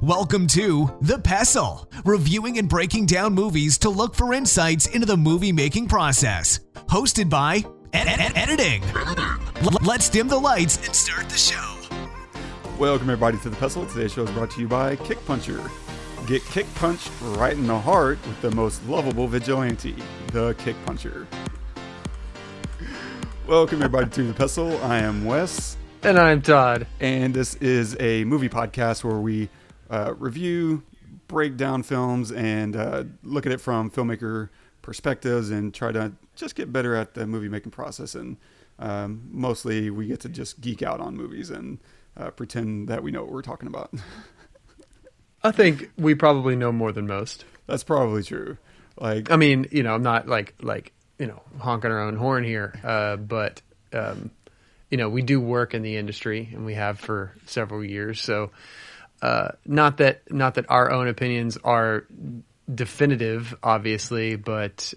Welcome to The Pestle, reviewing and breaking down movies to look for insights into the movie-making process. Hosted by Editing. Let's dim the lights and start the show. Welcome everybody to The Pestle. Today's show is brought to you by Kick Puncher. Get kick punched right in the heart with the most lovable vigilante, the Kick Puncher. Welcome everybody to The Pestle. I am Wes. And I'm Todd. And this is a movie podcast where we review, break down films, and look at it from filmmaker perspectives and try to just get better at the movie making process. And mostly we get to just geek out on movies and pretend that we know what we're talking about. I think we probably know more than most. That's probably true. Like, I mean, you know, I'm not like honking our own horn here, but you know, we do work in the industry and we have for several years. So not that our own opinions are definitive, obviously, but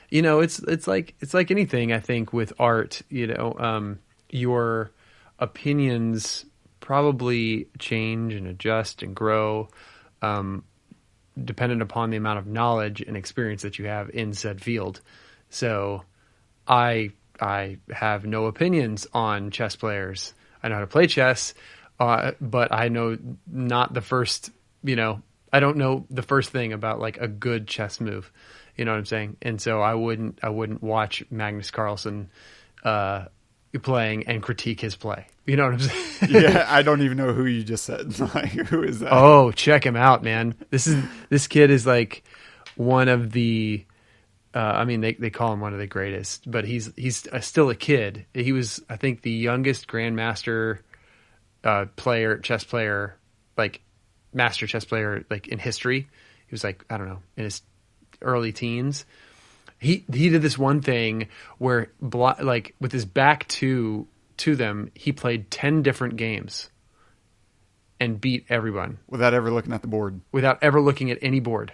you know, it's like anything. I think with art, you know, your opinions probably change and adjust and grow dependent upon the amount of knowledge and experience that you have in said field. So I have no opinions on chess players. I know how to play chess, but I know not the first, you know, I don't know the first thing about like a good chess move. You know what I'm saying? And so I wouldn't watch Magnus Carlsen playing and critique his play. You know what I'm saying? Yeah, I don't even know who you just said. Like, who is that? Oh, check him out, man. This kid is like one of the I mean, they call him one of the greatest, but he's still a kid. He was, I think, the youngest grandmaster chess player, like master chess player, like in history. He was like, I don't know, in his early teens. He did this one thing where, like, with his back to them, he played 10 different games and beat everyone without ever looking at the board. Without ever looking at any board.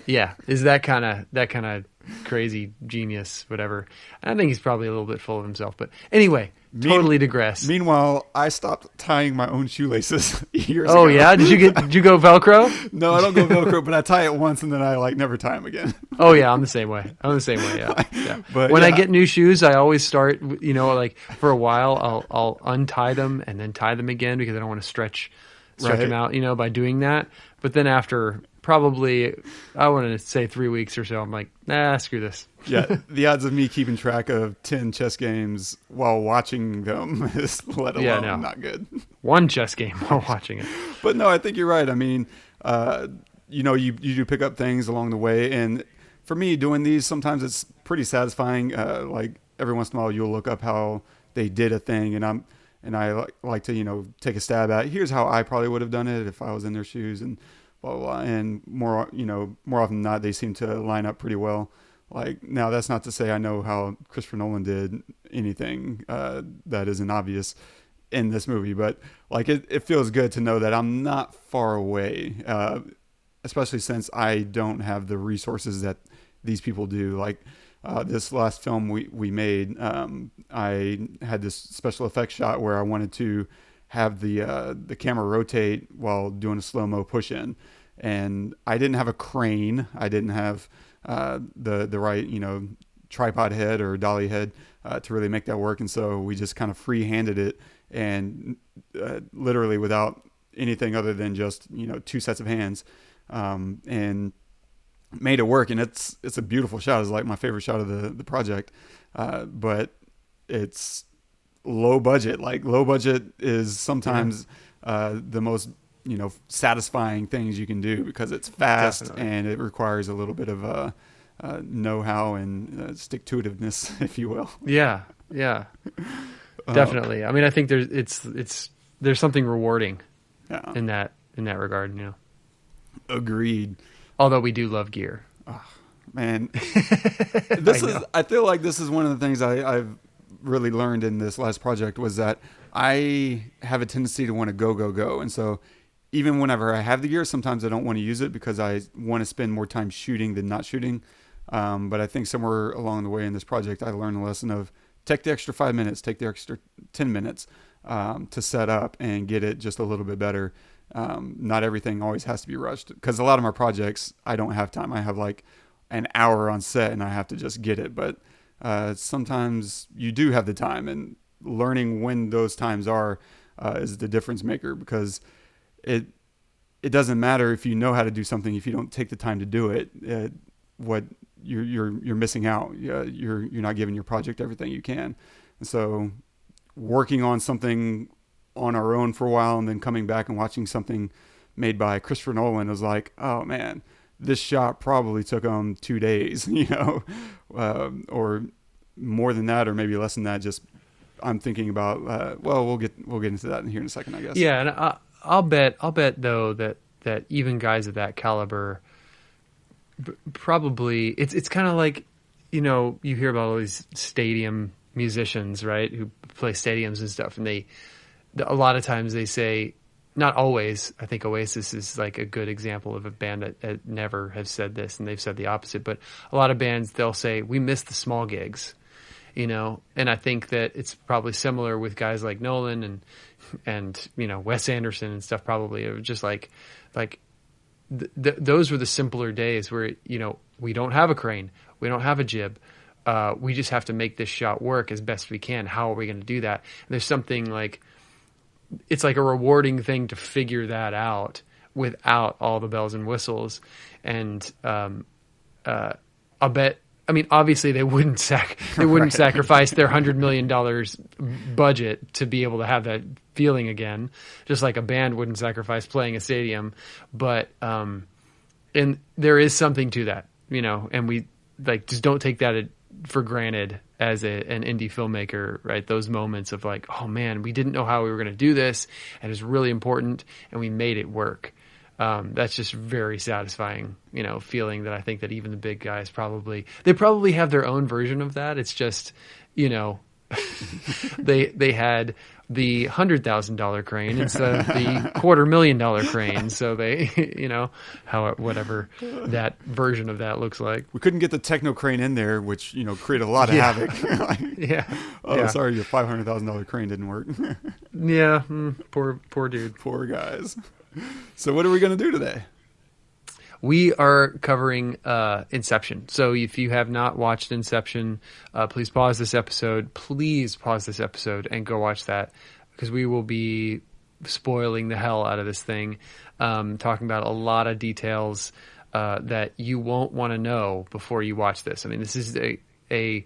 Yeah, is that kind of crazy genius, whatever. I think he's probably a little bit full of himself, but anyway, totally digress. Meanwhile, I stopped tying my own shoelaces years ago. Oh yeah, did you go Velcro? No, I don't go Velcro, but I tie it once and then I like never tie them again. Oh yeah, I'm the same way. Yeah. But when I get new shoes, I always start, you know, like for a while, I'll untie them and then tie them again because I don't want to stretch them out, you know, by doing that. But then after probably, I want to say 3 weeks or so, I'm like, nah, screw this. Yeah, the odds of me keeping track of 10 chess games while watching them is let alone not good. One chess game while watching it. But no, I think you're right. I mean, you know, you do pick up things along the way. And for me, doing these, sometimes it's pretty satisfying. Like every once in a while, you'll look up how they did a thing. And I like to, you know, take a stab at, here's how I probably would have done it if I was in their shoes and blah, blah, blah. And more often than not, they seem to line up pretty well. Like, now that's not to say I know how Christopher Nolan did anything that isn't obvious in this movie, but like it feels good to know that I'm not far away, especially since I don't have the resources that these people do. Like this last film we made, I had this special effects shot where I wanted to have the camera rotate while doing a slow-mo push-in. And I didn't have a crane. I didn't have the right, you know, tripod head or dolly head to really make that work. And so we just kind of free-handed it and literally without anything other than just, you know, 2 sets of hands and made it work. And it's a beautiful shot. It's like my favorite shot of the project. But it's low budget. Like low budget is sometimes the most, you know, satisfying things you can do because it's fast. Definitely. And it requires a little bit of know-how and stick-to-itiveness, if you will. Yeah, definitely. I mean, I think there's something rewarding in that regard. You know, agreed. Although we do love gear. Oh, man, I feel like this is one of the things I've really learned in this last project was that I have a tendency to want to go, and so. Even whenever I have the gear, sometimes I don't want to use it because I want to spend more time shooting than not shooting. But I think somewhere along the way in this project, I learned the lesson of take the extra 5 minutes, take the extra 10 minutes to set up and get it just a little bit better. Not everything always has to be rushed, because a lot of my projects, I don't have time. I have like an hour on set and I have to just get it. But sometimes you do have the time, and learning when those times are is the difference maker, because it doesn't matter if you know how to do something if you don't take the time to do it. What you're missing out. You're not giving your project everything you can. And so working on something on our own for a while and then coming back and watching something made by Christopher Nolan was like, oh man, this shot probably took 2 days, or more than that, or maybe less than that. Just I'm thinking about, we'll get into that here in a second, I guess. Yeah. And I'll bet though that even guys of that caliber, probably it's kind of like, you hear about all these stadium musicians, right, who play stadiums and stuff, and a lot of times they say, not always, I think Oasis is like a good example of a band that never has said this, and they've said the opposite, but a lot of bands, they'll say, we miss the small gigs, and I think that it's probably similar with guys like Nolan and Wes Anderson and stuff, probably. It was just like those were the simpler days where, we don't have a crane, we don't have a jib, we just have to make this shot work as best we can. How are we going to do that? And there's something like, it's like a rewarding thing to figure that out without all the bells and whistles. And I'll bet, obviously they wouldn't Right. sacrifice their $100 million budget to be able to have that feeling again, just like a band wouldn't sacrifice playing a stadium. But and there is something to that, and we just don't take that for granted as an indie filmmaker, right? Those moments of like, oh man, we didn't know how we were going to do this, and it's really important, and we made it work. That's just very satisfying, feeling that I think that even the big guys probably have their own version of that. It's just, they had the $100,000 crane instead of the $250,000 crane. So they, whatever that version of that looks like. We couldn't get the techno crane in there, which, created a lot of havoc. Yeah. Sorry, your $500,000 crane didn't work. Yeah. Poor dude. Poor guys. So what are we going to do today? We are covering Inception. So if you have not watched Inception, please pause this episode. Please pause this episode and go watch that, because we will be spoiling the hell out of this thing, talking about a lot of details that you won't want to know before you watch this. This is a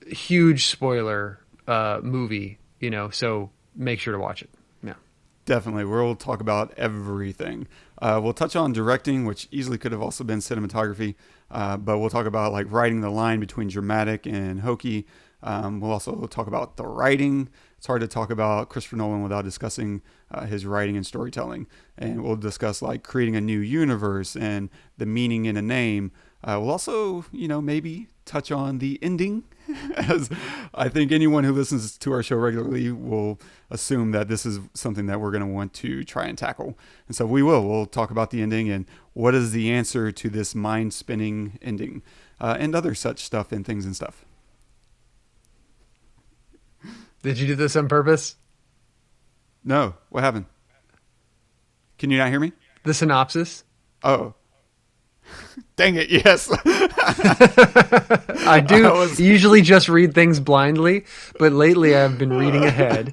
huge spoiler movie, so make sure to watch it. Yeah. Definitely. We'll talk about everything. We'll touch on directing, which easily could have also been cinematography, but we'll talk about like writing the line between dramatic and hokey. We'll also talk about the writing. It's hard to talk about Christopher Nolan without discussing his writing and storytelling. And we'll discuss like creating a new universe and the meaning in a name. We'll also, maybe touch on the ending, as I think anyone who listens to our show regularly will assume that this is something that we're going to want to try and tackle. And so we'll talk about the ending and what is the answer to this mind-spinning ending, and other such stuff and things and stuff. Did you do this on purpose? No, what happened? Can you not hear me? The synopsis? Oh. Dang it, yes. I do usually just read things blindly, but lately I've been reading ahead.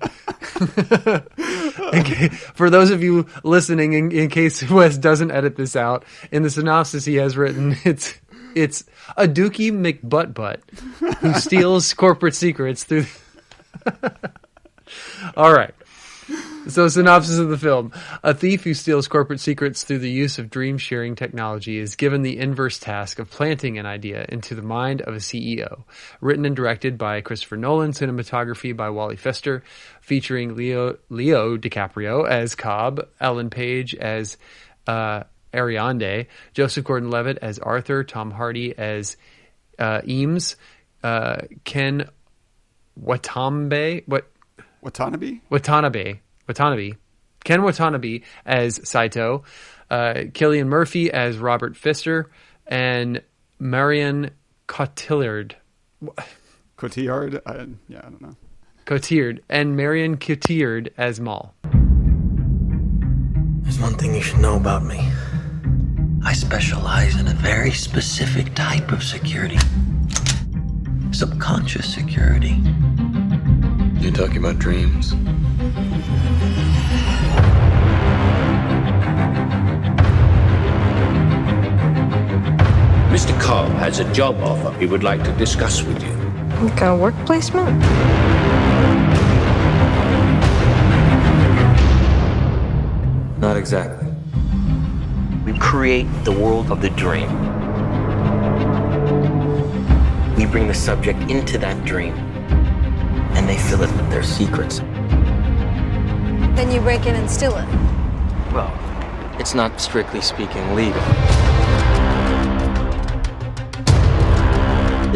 Okay. For those of you listening, in case Wes doesn't edit this out, in the synopsis he has written, it's a Dookie McButt who steals corporate secrets through... All right. So, synopsis of the film. A thief who steals corporate secrets through the use of dream-sharing technology is given the inverse task of planting an idea into the mind of a CEO. Written and directed by Christopher Nolan, cinematography by Wally Pfister, featuring Leo DiCaprio as Cobb, Ellen Page as Ariadne, Joseph Gordon-Levitt as Arthur, Tom Hardy as Eames, Ken Watanabe. Ken Watanabe as Saito, Cillian Murphy as Robert Pfister, and Marion Cotillard. Cotillard? I don't know. Cotillard, and Marion Cotillard as Mal. There's one thing you should know about me. I specialize in a very specific type of security. Subconscious security. You talking about dreams? Mr. Cobb has a job offer he would like to discuss with you. Like a work placement? Not exactly. We create the world of the dream. We bring the subject into that dream, and they fill it with their secrets. Then you break in and steal it. Well, it's not strictly speaking legal.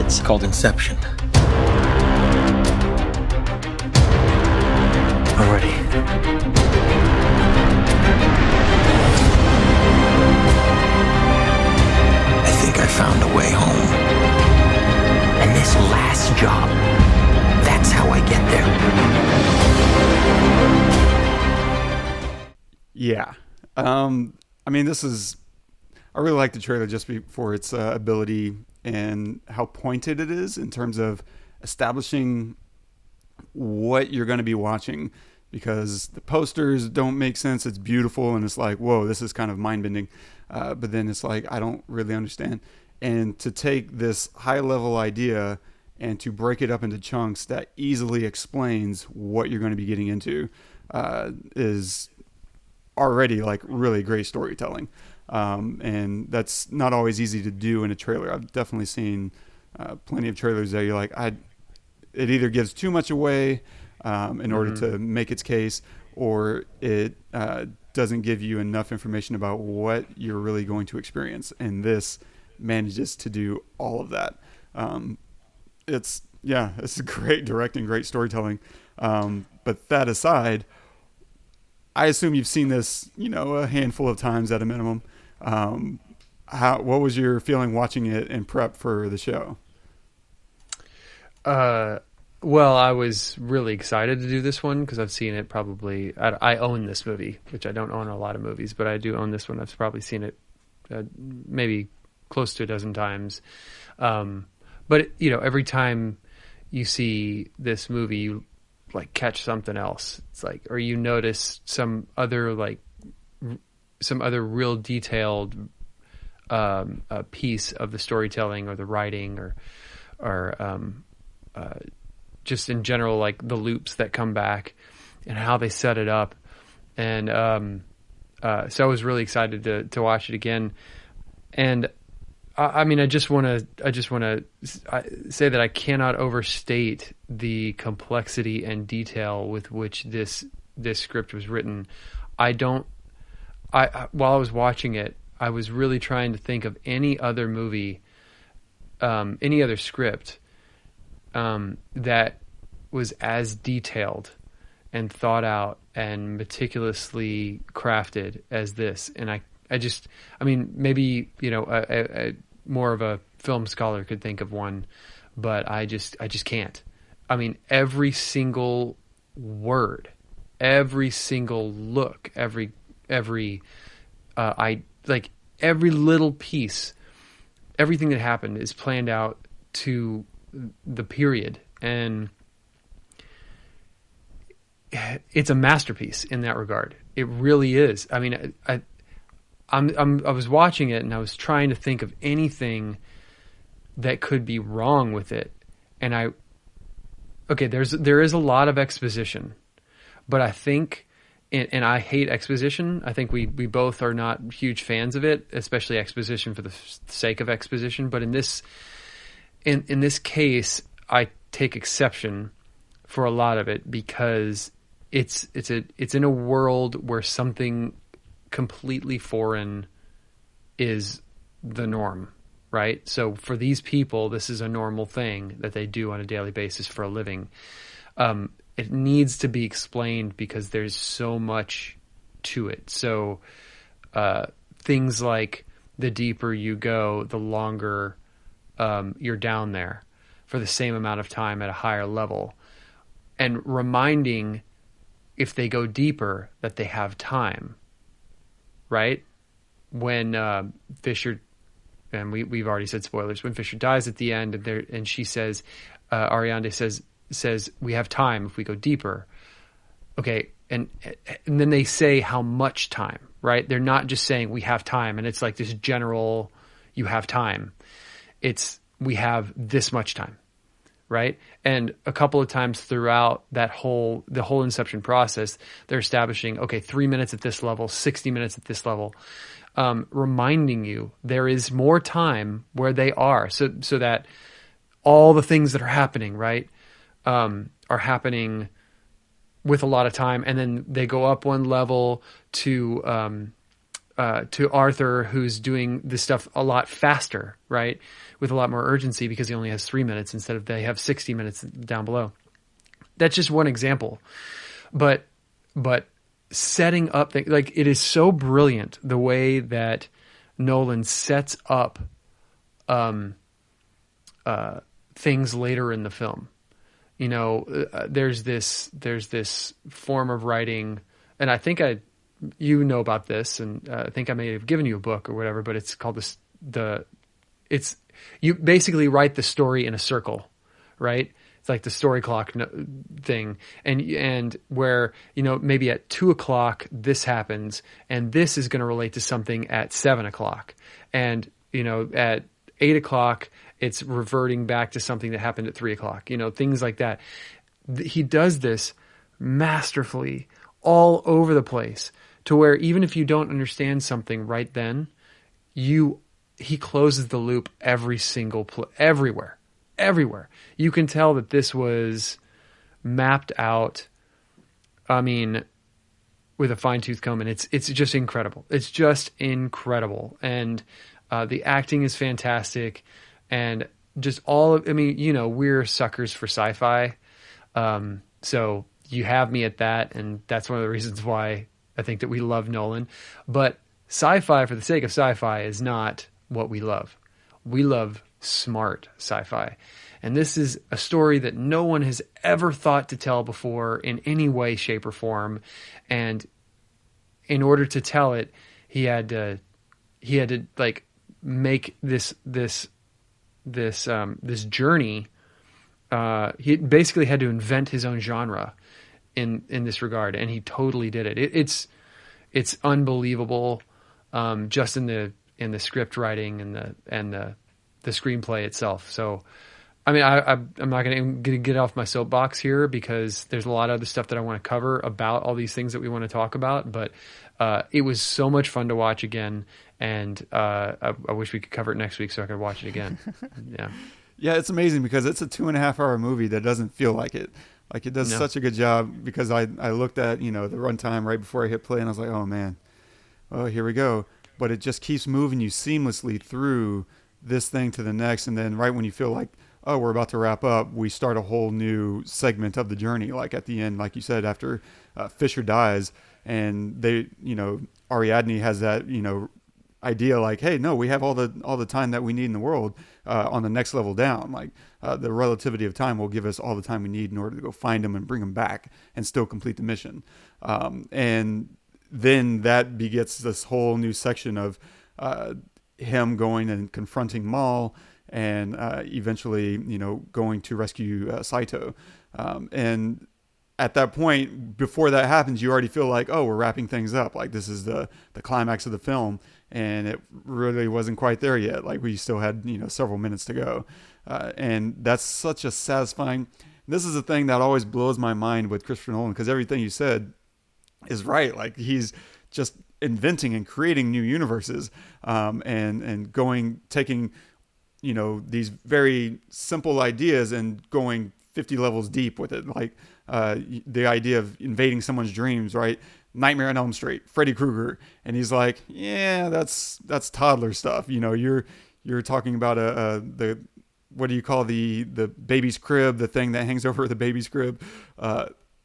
It's called Inception. I'm ready. I think I found a way home. And this last job, that's how I get there. Yeah. I mean, I really like the trailer just for its ability and how pointed it is in terms of establishing what you're going to be watching, because the posters don't make sense. It's beautiful and it's like, whoa, this is kind of mind-bending. But then it's like, I don't really understand. And to take this high-level idea and to break it up into chunks that easily explains what you're going to be getting into is already like really great storytelling. And that's not always easy to do in a trailer. I've definitely seen plenty of trailers that you're like, it either gives too much away in order to make its case, or it doesn't give you enough information about what you're really going to experience. And this manages to do all of that. It's great directing, great storytelling. But that aside, I assume you've seen this, a handful of times at a minimum. What was your feeling watching it in prep for the show? Well, I was really excited to do this one because I've seen it probably. I own this movie, which I don't own a lot of movies, but I do own this one. I've probably seen it maybe close to a dozen times. But every time you see this movie, you like catch something else. It's like, or you notice some other real detailed piece of the storytelling or the writing or just in general, like the loops that come back and how they set it up. And so I was really excited to watch it again. And I just want to say that I cannot overstate the complexity and detail with which this script was written. While I was watching it, I was really trying to think of any other movie, any other script that was as detailed and thought out and meticulously crafted as this. And maybe more of a film scholar could think of one, but I just can't. I mean, every single word, every single look, every little piece, everything that happened is planned out to the period, and it's a masterpiece in that regard. It really is. I mean, I was watching it and I was trying to think of anything that could be wrong with it, and there is a lot of exposition, but I think, and I hate exposition. I think we both are not huge fans of it, especially exposition for the sake of exposition. But in this case, I take exception for a lot of it because it's in a world where something completely foreign is the norm, right? So for these people, this is a normal thing that they do on a daily basis for a living. It needs to be explained because there's so much to it. So things like the deeper you go, the longer you're down there for the same amount of time at a higher level, and reminding, if they go deeper, that they have time. right? When Fischer, and we've already said spoilers, when Fischer dies at the end, and she says, Ariadne says we have time if we go deeper. Okay, and then they say how much time, right? They're not just saying we have time, and it's like this general, you have time. It's we have this much time, right? And a couple of times throughout the whole Inception process, they're establishing, okay, 3 minutes at this level, 60 minutes at this level, reminding you there is more time where they are, so that all the things that are happening, right, are happening with a lot of time, and then they go up one level to Arthur, who's doing this stuff a lot faster, right, with a lot more urgency because he only has 3 minutes instead of they have 60 minutes down below. That's just one example, but setting up like it is so brilliant the way that Nolan sets up things later in the film. You know, there's this form of writing, and I think you know about this, and I think I may have given you a book or whatever, but it's called you basically write the story in a circle, right? It's like the story clock thing, and where, you know, maybe at 2:00 this happens, and this is going to relate to something at 7:00, and you know at 8:00 it's reverting back to something that happened at 3:00, you know, things like that. He does this masterfully all over the place to where even if you don't understand something right then, he closes the loop every single everywhere. You can tell that this was mapped out, I mean, with a fine-tooth comb, and it's just incredible. It's just incredible. And the acting is fantastic. And just I mean, you know, we're suckers for sci-fi. So you have me at that. And that's one of the reasons why I think that we love Nolan. But sci-fi for the sake of sci-fi is not what we love. We love smart sci-fi. And this is a story that no one has ever thought to tell before in any way, shape, or form. And in order to tell it, he had to like make this journey. He basically had to invent his own genre in this regard, and he totally did it. It's unbelievable, just in the script writing and the screenplay itself. So, I mean, I'm not going to get off my soapbox here because there's a lot of other stuff that I want to cover about all these things that we want to talk about. But it was so much fun to watch again, and I wish we could cover it next week so I could watch it again. Yeah. Yeah, it's amazing because it's a 2.5-hour movie that doesn't feel like it. Like it does such a good job because I looked at, you know, the runtime right before I hit play and I was like, oh man, here we go. But it just keeps moving you seamlessly through this thing to the next. And then right when you feel like, oh, we're about to wrap up, we start a whole new segment of the journey. Like at the end, like you said, after Fischer dies and they, you know, Ariadne has that, you know, idea like, hey, no, we have all the time that we need in the world on the next level down. Like the relativity of time will give us all the time we need in order to go find them and bring them back and still complete the mission. And then that begets this whole new section of him going and confronting Maul and eventually, you know, going to rescue Saito. And at that point, before that happens, you already feel like, oh, we're wrapping things up. Like this is the climax of the film. And it really wasn't quite there yet. Like we still had, you know, several minutes to go. And that's such a satisfying. This is the thing that always blows my mind with Christopher Nolan, because everything you said is right. Like he's just inventing and creating new universes, and taking, you know, these very simple ideas and going 50 levels deep with it. Like the idea of invading someone's dreams, right? Nightmare on Elm Street, Freddy Krueger, and he's like, yeah, that's toddler stuff. You know, you're talking about the what do you call the baby's crib, the thing that hangs over the baby's crib.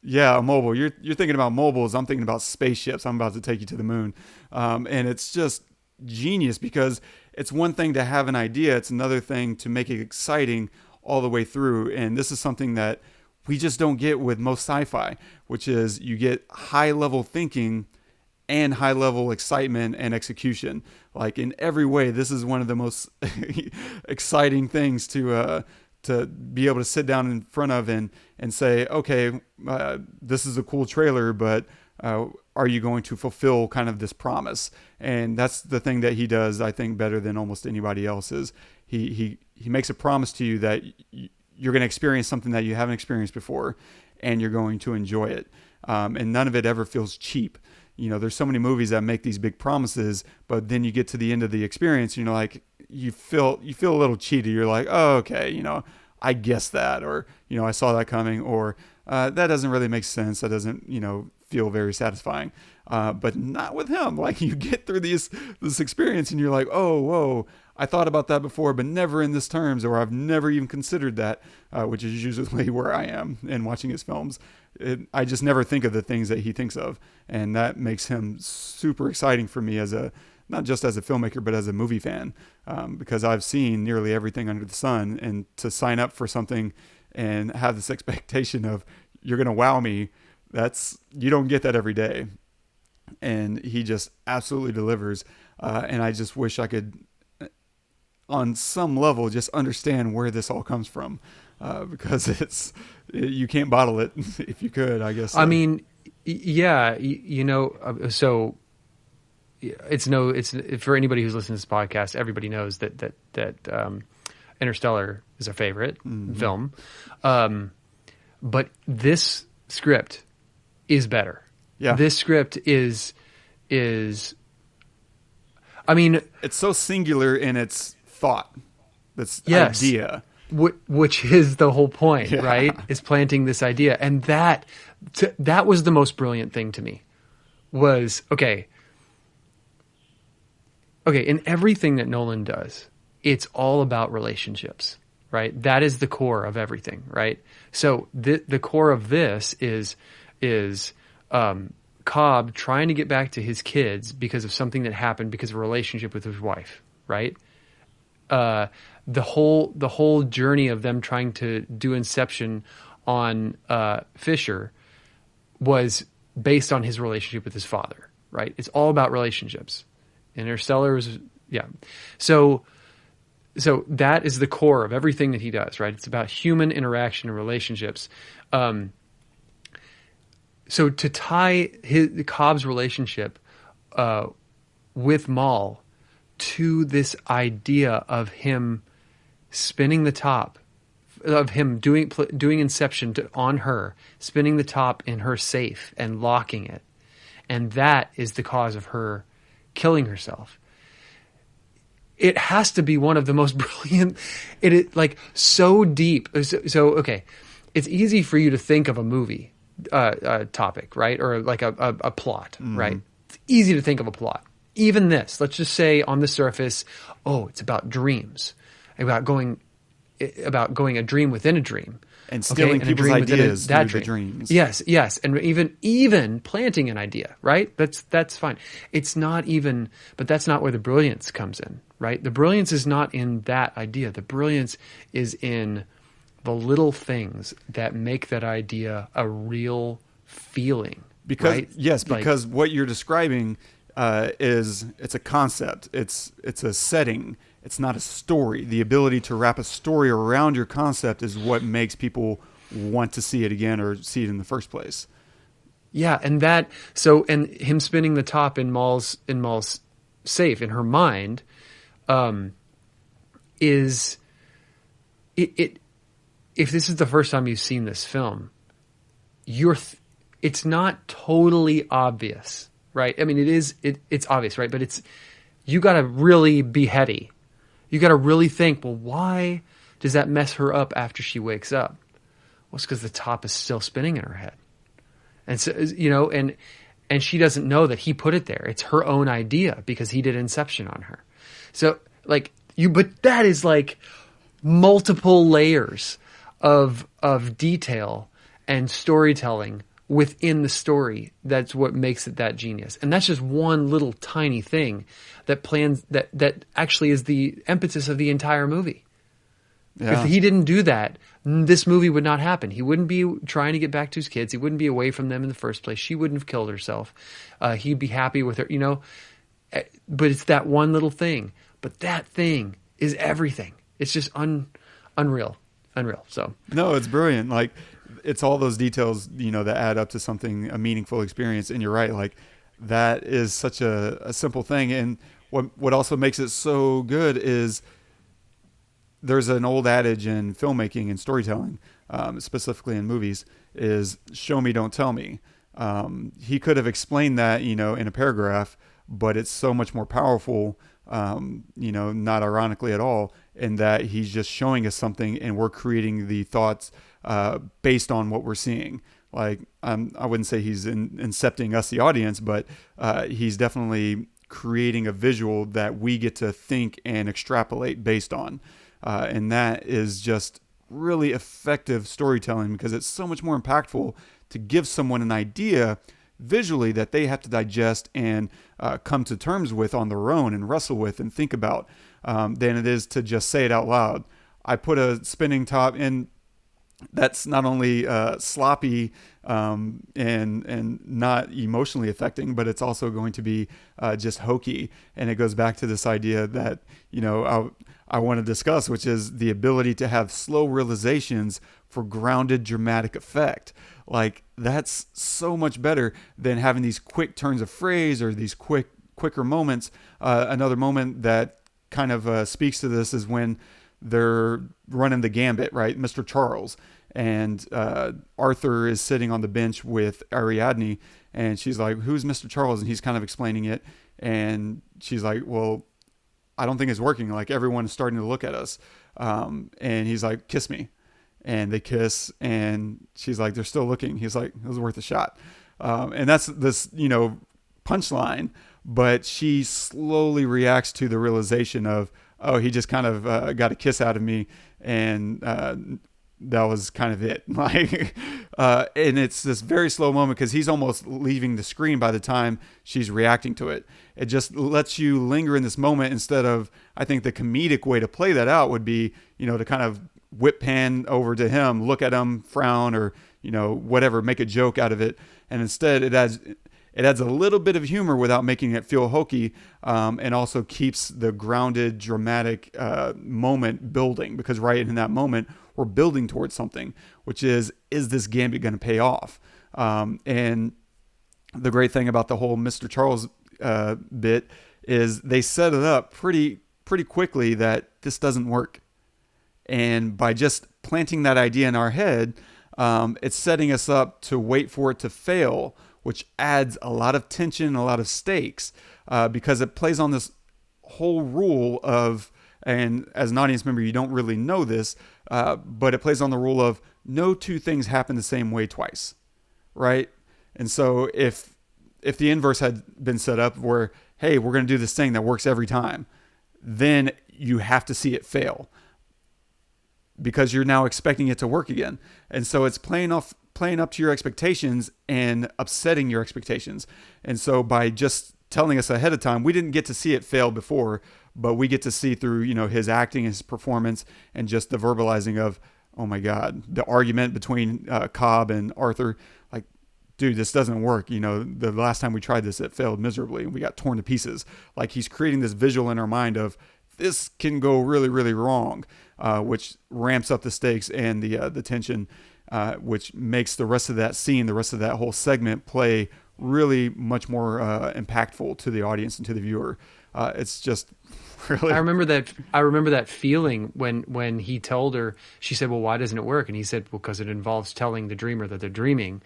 Yeah, a mobile. You're thinking about mobiles. I'm thinking about spaceships. I'm about to take you to the moon. And it's just genius because it's one thing to have an idea. It's another thing to make it exciting all the way through. And this is something that we just don't get with most sci-fi, which is you get high level thinking and high level excitement and execution. Like in every way, this is one of the most exciting things to be able to sit down in front of and say, okay, this is a cool trailer, but are you going to fulfill kind of this promise? And that's the thing that he does, I think, better than almost anybody else. Is he makes a promise to you that you're going to experience something that you haven't experienced before, and you're going to enjoy it. And none of it ever feels cheap. You know, there's so many movies that make these big promises, but then you get to the end of the experience, you know, like you feel a little cheated. You're like, oh, okay, you know, I guessed that, or, you know, I saw that coming, or that doesn't really make sense. That doesn't, you know, feel very satisfying. But not with him. Like you get through this experience and you're like, oh, whoa, I thought about that before, but never in this terms, or I've never even considered that, which is usually where I am in watching his films. I just never think of the things that he thinks of. And that makes him super exciting for me as not just as a filmmaker, but as a movie fan, because I've seen nearly everything under the sun, and to sign up for something and have this expectation of you're going to wow me, you don't get that every day. And he just absolutely delivers. And I just wish I could, on some level, just understand where this all comes from, because you can't bottle it. If you could, I guess. I mean, yeah, you know, so it's for anybody who's listening to this podcast, everybody knows that Interstellar is our favorite film. But this script is better. Yeah. This script is, I mean, it's so singular in its thought, this yes, idea, which is the whole point, yeah. right? Is planting this idea. And that was the most brilliant thing to me was, okay, in everything that Nolan does, it's all about relationships, right? That is the core of everything, right? So the core of this is Cobb trying to get back to his kids because of something that happened because of a relationship with his wife, right? The whole journey of them trying to do Inception on Fischer was based on his relationship with his father, right? It's all about relationships. Interstellar was, yeah. So that is the core of everything that he does, right? It's about human interaction and relationships. So to tie Cobb's relationship with Mal to this idea of him spinning the top, of him doing Inception on her, spinning the top in her safe and locking it, and that is the cause of her killing herself. It has to be one of the most brilliant. It is like so deep. So okay, it's easy for you to think of a movie topic, right? Or like a plot, right? It's easy to think of a plot. Even this, let's just say on the surface, oh, it's about dreams, about going a dream within a dream, and stealing people's ideas through the dreams. Yes, and even planting an idea, right? That's fine. It's not even, but that's not where the brilliance comes in, right? The brilliance is not in that idea. The brilliance is in the little things that make that idea a real feeling. Because right? Yes, because what you're describing it's a concept. It's a setting. It's not a story. The ability to wrap a story around your concept is what makes people want to see it again or see it in the first place. Yeah, and him spinning the top in Mal's safe in her mind, is it. If this is the first time you've seen this film, it's not totally obvious, right? I mean, it's obvious, right? But you got to really be heady. You got to really think, well, why does that mess her up after she wakes up? Well, it's because the top is still spinning in her head. And so, you know, and she doesn't know that he put it there. It's her own idea because he did Inception on her. So but that is like multiple layers of detail and storytelling within the story. That's what makes it that genius. And that's just one little tiny thing that actually is the impetus of the entire movie. If he didn't do that, this movie would not happen. He wouldn't be trying to get back to his kids. He wouldn't be away from them in the first place. She wouldn't have killed herself. He'd be happy with her, you know. But it's that one little thing. But that thing is everything. It's just unreal. So no, it's brilliant. Like, it's all those details, you know, that add up to something, a meaningful experience. And you're right. Like, that is such a simple thing. And what also makes it so good is there's an old adage in filmmaking and storytelling, specifically in movies, is show me, don't tell me. He could have explained that, you know, in a paragraph, but it's so much more powerful, you know, not ironically at all, in that he's just showing us something and we're creating the thoughts based on what we're seeing. Like, I wouldn't say he's incepting us, the audience, but he's definitely creating a visual that we get to think and extrapolate based on. And that is just really effective storytelling, because it's so much more impactful to give someone an idea visually that they have to digest and come to terms with on their own and wrestle with and think about, than it is to just say it out loud. I put a spinning top in. That's not only sloppy and not emotionally affecting, but it's also going to be just hokey. And it goes back to this idea that, you know, I want to discuss, which is the ability to have slow realizations for grounded dramatic effect. Like, that's so much better than having these quick turns of phrase or these quicker moments. Another moment that kind of speaks to this is when they're running the gambit, right? Mr. Charles. And Arthur is sitting on the bench with Ariadne, and she's like, who's Mr. Charles? And he's kind of explaining it. And she's like, well, I don't think it's working. Like, everyone is starting to look at us. And he's like, kiss me. And they kiss, and she's like, they're still looking. He's like, it was worth a shot. And that's this, you know, punchline. But she slowly reacts to the realization of, oh, he just kind of got a kiss out of me, and that was kind of it. Like, and it's this very slow moment because he's almost leaving the screen by the time she's reacting to it. It just lets you linger in this moment, instead of, I think the comedic way to play that out would be, you know, to kind of whip pan over to him, look at him, frown, or, you know, whatever, make a joke out of it. And instead it adds a little bit of humor without making it feel hokey, and also keeps the grounded, dramatic moment building, because right in that moment, we're building towards something, which is this gambit going to pay off? And the great thing about the whole Mr. Charles bit is they set it up pretty quickly that this doesn't work. And by just planting that idea in our head, it's setting us up to wait for it to fail, which adds a lot of tension, a lot of stakes, because it plays on this whole rule of, and as an audience member, you don't really know this, but it plays on the rule of no two things happen the same way twice, right? And so if the inverse had been set up where, hey, we're going to do this thing that works every time, then you have to see it fail, because you're now expecting it to work again. And so it's playing up to your expectations and upsetting your expectations. And so by just telling us ahead of time, we didn't get to see it fail before, but we get to see through, you know, his acting, his performance, and just the verbalizing of, oh my God, the argument between Cobb and Arthur, like, dude, this doesn't work. You know, the last time we tried this, it failed miserably and we got torn to pieces. Like, he's creating this visual in our mind of, this can go really, really wrong, which ramps up the stakes and the tension, which makes the rest of that scene, the rest of that whole segment play really much more impactful to the audience and to the viewer. It's just really. I remember that feeling when he told her. She said, "Well, why doesn't it work?" And he said, "Well, because it involves telling the dreamer that they're dreaming."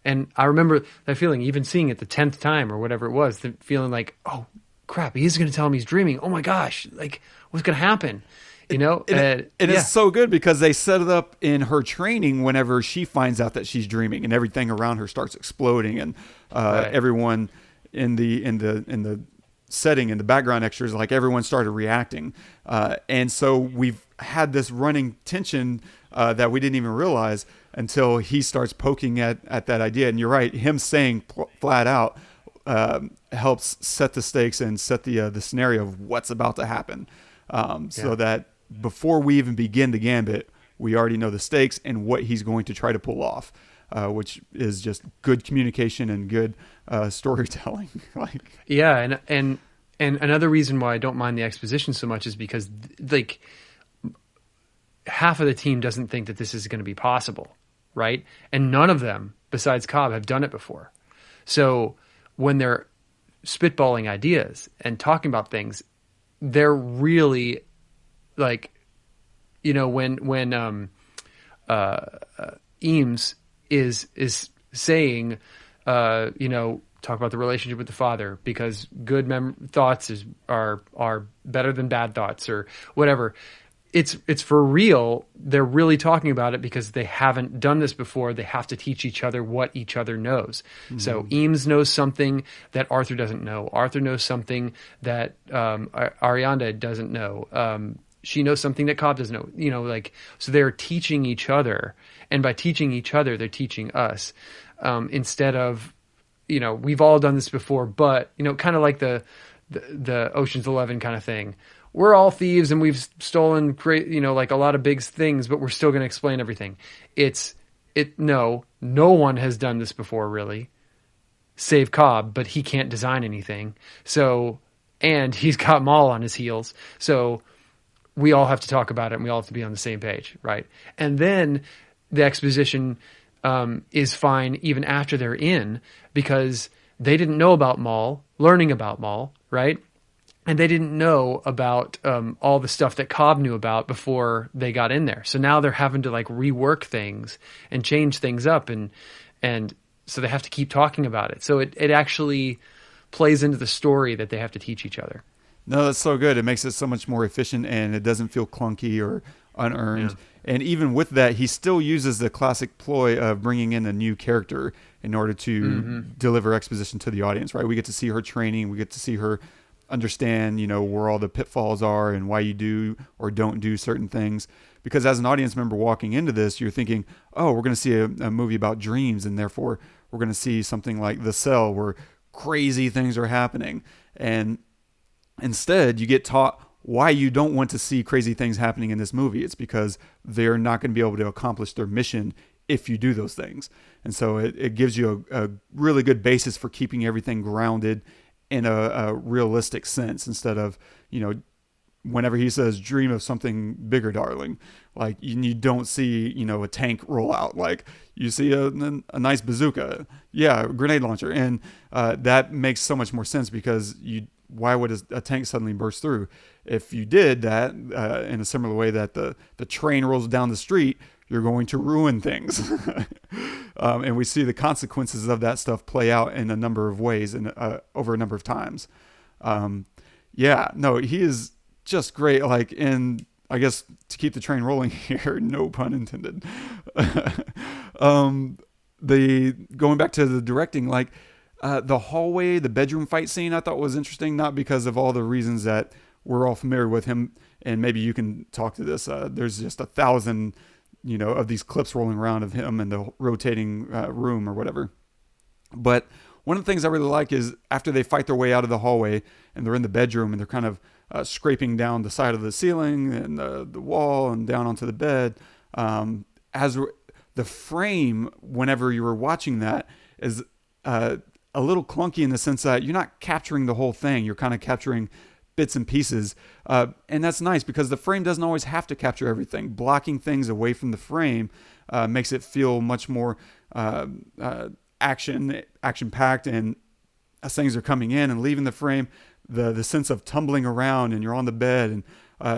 And I remember that feeling, even seeing it the 10th time or whatever it was, the feeling like, "Oh crap, he's going to tell him he's dreaming. Oh my gosh, like what's going to happen?" You know, it's so good because they set it up in her training whenever she finds out that she's dreaming and everything around her starts exploding, and everyone in the setting and the background extras, like, everyone started reacting, and so we've had this running tension that we didn't even realize until he starts poking at that idea. And you're right, him saying flat out helps set the stakes and set the scenario of what's about to happen, so that before we even begin the gambit, we already know the stakes and what he's going to try to pull off, which is just good communication and good storytelling. Like, yeah, and another reason why I don't mind the exposition so much is because like half of the team doesn't think that this is going to be possible, right? And none of them, besides Cobb, have done it before. So when they're spitballing ideas and talking about things, they're really like, you know, when Eames is saying, you know, talk about the relationship with the father because good thoughts are better than bad thoughts or whatever. It's for real. They're really talking about it because they haven't done this before. They have to teach each other what each other knows. Mm-hmm. So Eames knows something that Arthur doesn't know. Arthur knows something that Ariadne doesn't know. She knows something that Cobb doesn't know. You know, like, so they're teaching each other, and by teaching each other, they're teaching us. Instead of, you know, we've all done this before, but you know, kind of like the Ocean's 11 kind of thing. We're all thieves and we've stolen, you know, like a lot of big things, but we're still going to explain everything. No one has done this before, really, save Cobb, but he can't design anything. So, and he's got Maul on his heels. So we all have to talk about it and we all have to be on the same page, right? And then the exposition is fine even after they're in, because they didn't know about Maul, learning about Maul, right? And they didn't know about all the stuff that Cobb knew about before they got in there. So now they're having to like rework things and change things up, and so they have to keep talking about it. So it actually plays into the story that they have to teach each other. No, that's so good. It makes it so much more efficient, and it doesn't feel clunky or unearned. Yeah. And even with that, he still uses the classic ploy of bringing in a new character in order to deliver exposition to the audience, right? We get to see her training. We get to see her understand, you know, where all the pitfalls are and why you do or don't do certain things. Because as an audience member walking into this, you're thinking, oh, we're going to see a movie about dreams, and therefore we're going to see something like The Cell where crazy things are happening. And instead, you get taught why you don't want to see crazy things happening in this movie. It's because they're not going to be able to accomplish their mission if you do those things. And so it gives you a really good basis for keeping everything grounded in a realistic sense, instead of, you know, whenever he says dream of something bigger, darling, like you don't see, you know, a tank roll out. Like you see a nice bazooka, a grenade launcher, and that makes so much more sense, because why would a tank suddenly burst through? If you did that in a similar way that the train rolls down the street, you're going to ruin things. And we see the consequences of that stuff play out in a number of ways and over a number of times. He is just great. Like, in, I guess, to keep the train rolling here, no pun intended. Going back to the directing, like, the hallway, the bedroom fight scene, I thought was interesting, not because of all the reasons that we're all familiar with him, and maybe you can talk to this. There's just 1,000, you know, of these clips rolling around of him in the rotating room or whatever. But one of the things I really like is after they fight their way out of the hallway and they're in the bedroom and they're kind of scraping down the side of the ceiling and the wall and down onto the bed. As the frame, whenever you were watching that, is a little clunky in the sense that you're not capturing the whole thing. You're kind of capturing bits and pieces. And that's nice, because the frame doesn't always have to capture everything. Blocking things away from the frame makes it feel much more action-packed. And as things are coming in and leaving the frame, the sense of tumbling around and you're on the bed, and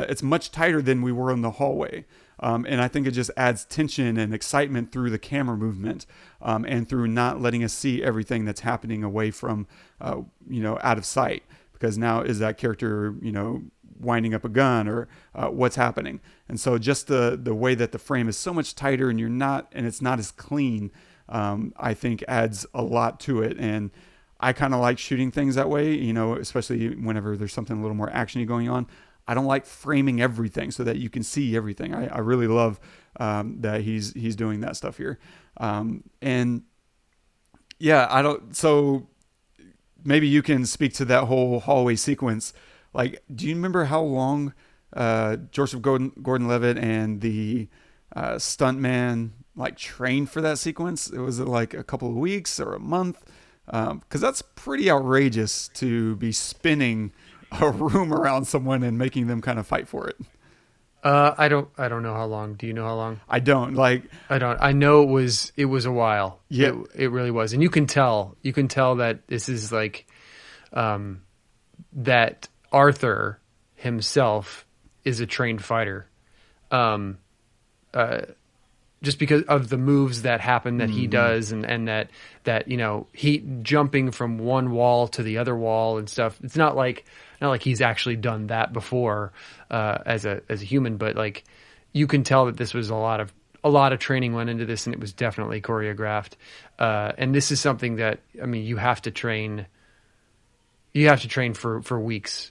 it's much tighter than we were in the hallway. And I think it just adds tension and excitement through the camera movement, and through not letting us see everything that's happening away from, out of sight. Because now, is that character, you know, winding up a gun, or what's happening? And so just the way that the frame is so much tighter and it's not as clean, I think adds a lot to it. And I kind of like shooting things that way, you know, especially whenever there's something a little more actiony going on. I don't like framing everything so that you can see everything. I really love that he's doing that stuff here. So maybe you can speak to that whole hallway sequence. Like, do you remember how long Joseph Gordon-Levitt and the stuntman like trained for that sequence? It was like a couple of weeks or a month, because that's pretty outrageous to be spinning a room around someone and making them kind of fight for it. I don't know how long. Do you know how long? I don't. I know it was a while. Yeah. It really was. And you can tell that this is like, that Arthur himself is a trained fighter. Just because of the moves that happen that he does, and that, he jumping from one wall to the other wall and stuff. It's not like he's actually done that before, as a human, but like you can tell that this was a lot of training went into this, and it was definitely choreographed. And this is something that, you have to train for weeks.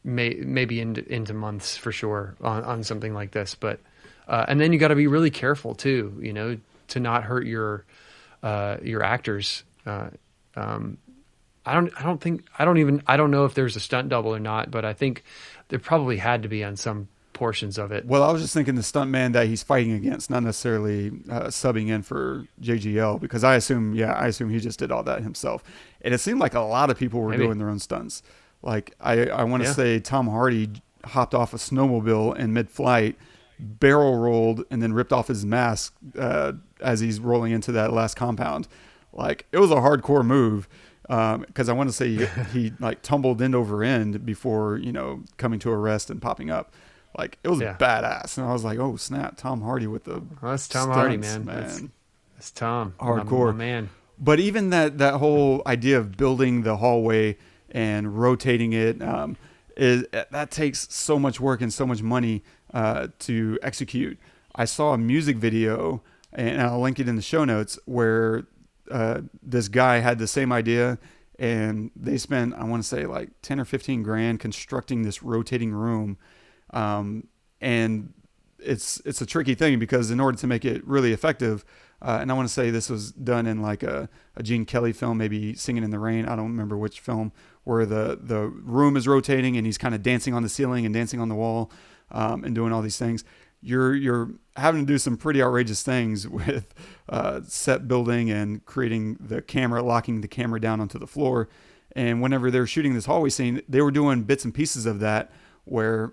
Maybe into months for sure on something like this, but, and then you got to be really careful too, to not hurt your actors. I don't know if there's a stunt double or not, but I think there probably had to be on some portions of it. Well, I was just thinking the stuntman that he's fighting against, not necessarily subbing in for JGL, because I assume he just did all that himself. And it seemed like a lot of people were doing their own stunts. Like I want to say Tom Hardy hopped off a snowmobile in mid-flight, barrel rolled, and then ripped off his mask as he's rolling into that last compound. Like, it was a hardcore move, because I want to say he like tumbled end over end before coming to a rest and popping up. Like, it was badass, and I was like, oh snap, Tom Hardy with the that's Tom stunts, Hardy, man. That's Tom, hardcore, my man. But even that whole idea of building the hallway and rotating it, that takes so much work and so much money to execute. I saw a music video, and I'll link it in the show notes, where this guy had the same idea, and they spent, I want to say, like 10 or 15 grand constructing this rotating room. And it's a tricky thing, because in order to make it really effective, and I want to say this was done in like a Gene Kelly film, maybe Singing in the Rain, I don't remember which film, where the room is rotating and he's kind of dancing on the ceiling and dancing on the wall, and doing all these things. You're having to do some pretty outrageous things with set building and creating the camera, locking the camera down onto the floor. And whenever they were shooting this hallway scene, they were doing bits and pieces of that, where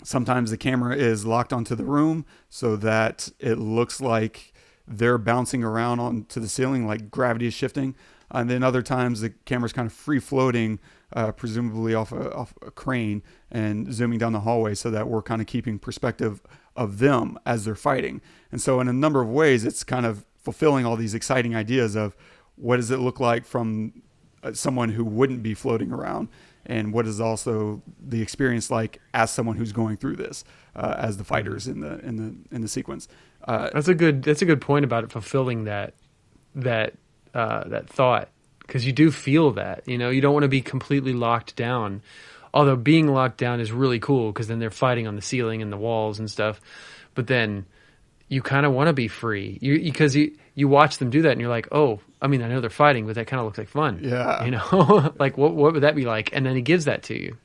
sometimes the camera is locked onto the room so that it looks like they're bouncing around onto the ceiling, like gravity is shifting. And then other times the camera's kind of free floating, presumably off a crane, and zooming down the hallway, so that we're kind of keeping perspective of them as they're fighting. And so in a number of ways, it's kind of fulfilling all these exciting ideas of what does it look like from someone who wouldn't be floating around, and what is also the experience like as someone who's going through this, as the fighters in the sequence. That's a good point about it, fulfilling that thought, because you do feel that, you don't want to be completely locked down. Although being locked down is really cool, because then they're fighting on the ceiling and the walls and stuff. But then you kind of want to be free, because you watch them do that, and you're like, oh, I know they're fighting, but that kind of looks like fun. Yeah. Like what would that be like? And then he gives that to you,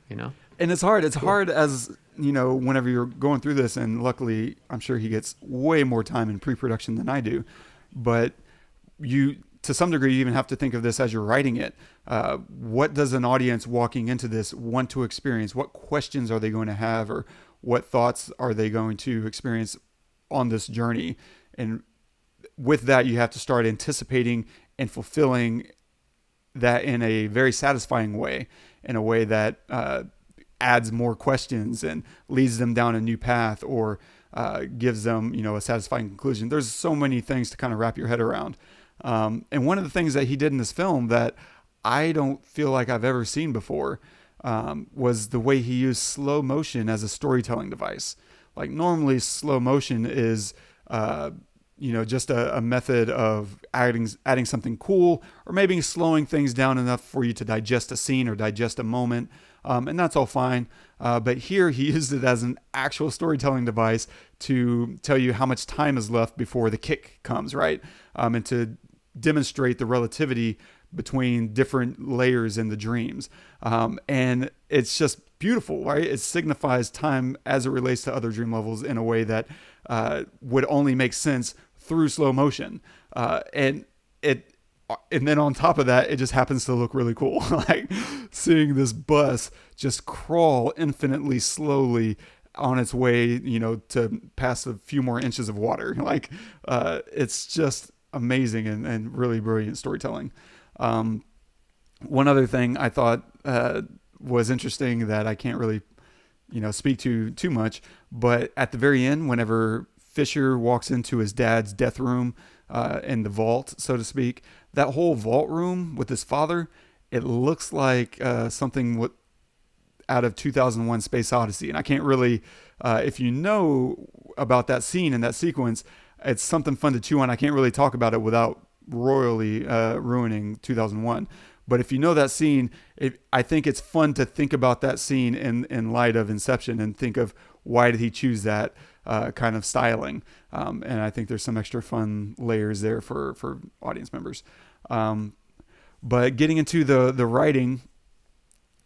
And it's hard. It's hard as, whenever you're going through this, and luckily I'm sure he gets way more time in pre-production than I do, but to some degree, you even have to think of this as you're writing it. What does an audience walking into this want to experience? What questions are they going to have, or what thoughts are they going to experience on this journey? And with that, you have to start anticipating and fulfilling that in a very satisfying way, in a way that adds more questions and leads them down a new path, or gives them, a satisfying conclusion. There's so many things to kind of wrap your head around. And one of the things that he did in this film that I don't feel like I've ever seen before, was the way he used slow motion as a storytelling device. Like, normally slow motion is, just a method of adding something cool, or maybe slowing things down enough for you to digest a scene or digest a moment. And that's all fine. But here he used it as an actual storytelling device to tell you how much time is left before the kick comes, right? And to demonstrate the relativity between different layers in the dreams. And it's just beautiful, right? It signifies time as it relates to other dream levels in a way that would only make sense through slow motion. And then on top of that, it just happens to look really cool. Like seeing this bus just crawl infinitely slowly on its way, you know, to pass a few more inches of water. Like, it's just amazing and really brilliant storytelling. One other thing I thought, was interesting that I can't really, you know, speak to too much, but at the very end, whenever Fischer walks into his dad's death room, in the vault, so to speak, that whole vault room with his father, it looks like, something out of 2001 Space Odyssey. And I can't really, if you know about that scene and that sequence, it's something fun to chew on. I can't really talk about it without royally ruining 2001. But if you know that scene, I think it's fun to think about that scene in light of Inception and think of why did he choose that kind of styling. And I think there's some extra fun layers there for audience members. But getting into the writing,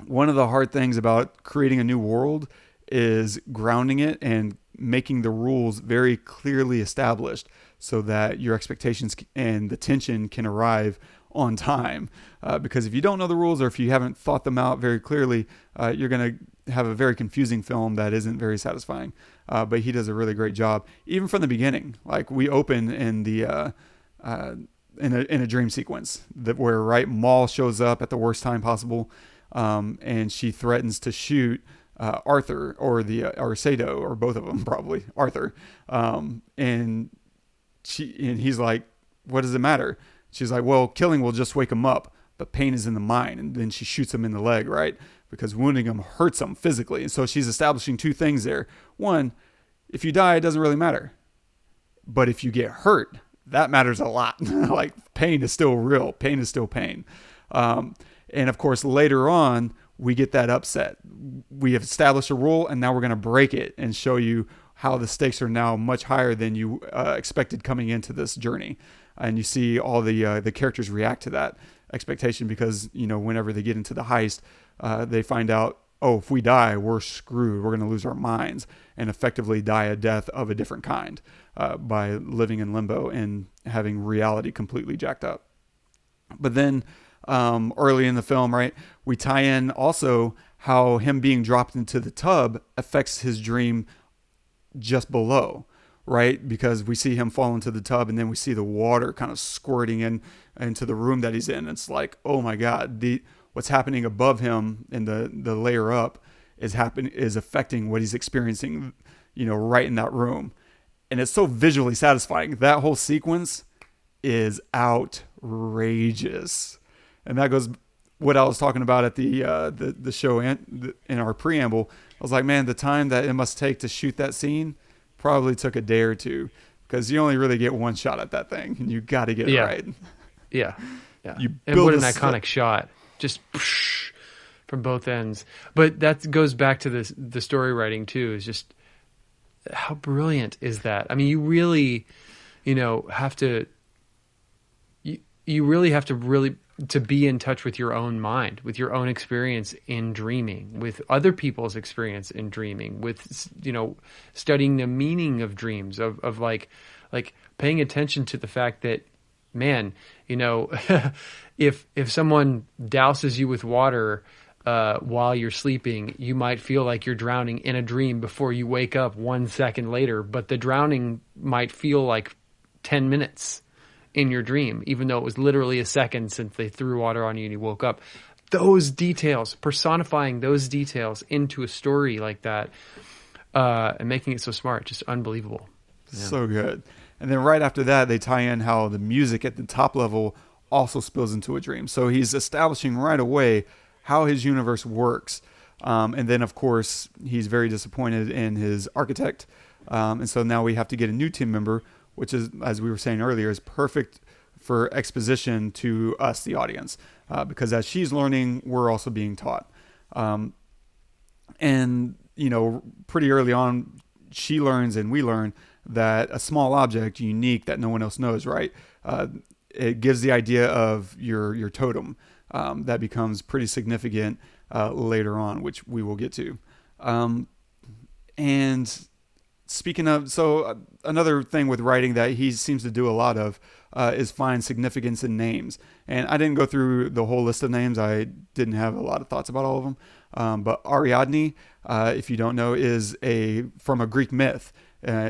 one of the hard things about creating a new world is grounding it and making the rules very clearly established so that your expectations and the tension can arrive on time. Because if you don't know the rules or if you haven't thought them out very clearly, you're going to have a very confusing film that isn't very satisfying. But he does a really great job, even from the beginning. Like we open in the in a dream sequence where Maul shows up at the worst time possible. And she threatens to shoot Arthur or Saito, or both of them, probably Arthur. And he's like, "What does it matter?" She's like, "Well, killing will just wake him up, but pain is in the mind." And then she shoots him in the leg, right? Because wounding him hurts him physically. And so she's establishing two things there. One, if you die, it doesn't really matter. But if you get hurt, that matters a lot. Like pain is still real. Pain is still pain. And of course, later on, we get that upset. We have established a rule, and now we're going to break it and show you how the stakes are now much higher than you expected coming into this journey. And you see all the characters react to that expectation because, you know, whenever they get into the heist, they find out, oh, if we die, we're screwed. We're going to lose our minds and effectively die a death of a different kind by living in limbo and having reality completely jacked up. But then early in the film, right, we tie in also how him being dropped into the tub affects his dream just below, right? Because we see him fall into the tub and then we see the water kind of squirting into the room that he's in. It's like, oh my God, what's happening above him in the layer up is affecting what he's experiencing, you know, right in that room. And it's so visually satisfying. That whole sequence is outrageous. And that goes what I was talking about at the show in our preamble. I was like, man, the time that it must take to shoot that scene probably took a day or two because you only really get one shot at that thing and you got to get it right. Yeah. And what an iconic shot. Just from both ends. But that goes back to the story writing too, is just how brilliant is that? I mean, you really, you know, have to really to be in touch with your own mind, with your own experience in dreaming, with other people's experience in dreaming, with, you know, studying the meaning of dreams, of like paying attention to the fact that, man, you know, if someone douses you with water while you're sleeping, you might feel like you're drowning in a dream before you wake up 1 second later, but the drowning might feel like 10 minutes in your dream, even though it was literally a second since they threw water on you and you woke up. Those details, personifying those details into a story like that, and making it so smart, just unbelievable. Yeah. So good. And then right after that, they tie in how the music at the top level also spills into a dream. So he's establishing right away how his universe works. And then, of course, he's very disappointed in his architect. And so now we have to get a new team member, which is, as we were saying earlier, is perfect for exposition to us, the audience, because as she's learning, we're also being taught. And, you know, pretty early on, she learns and we learn that a small object, unique, that no one else knows, right, it gives the idea of your totem that becomes pretty significant later on, which we will get to. And speaking of, another thing with writing that he seems to do a lot of is find significance in names. And I didn't go through the whole list of names. I didn't have a lot of thoughts about all of them. But Ariadne, if you don't know, is from a Greek myth.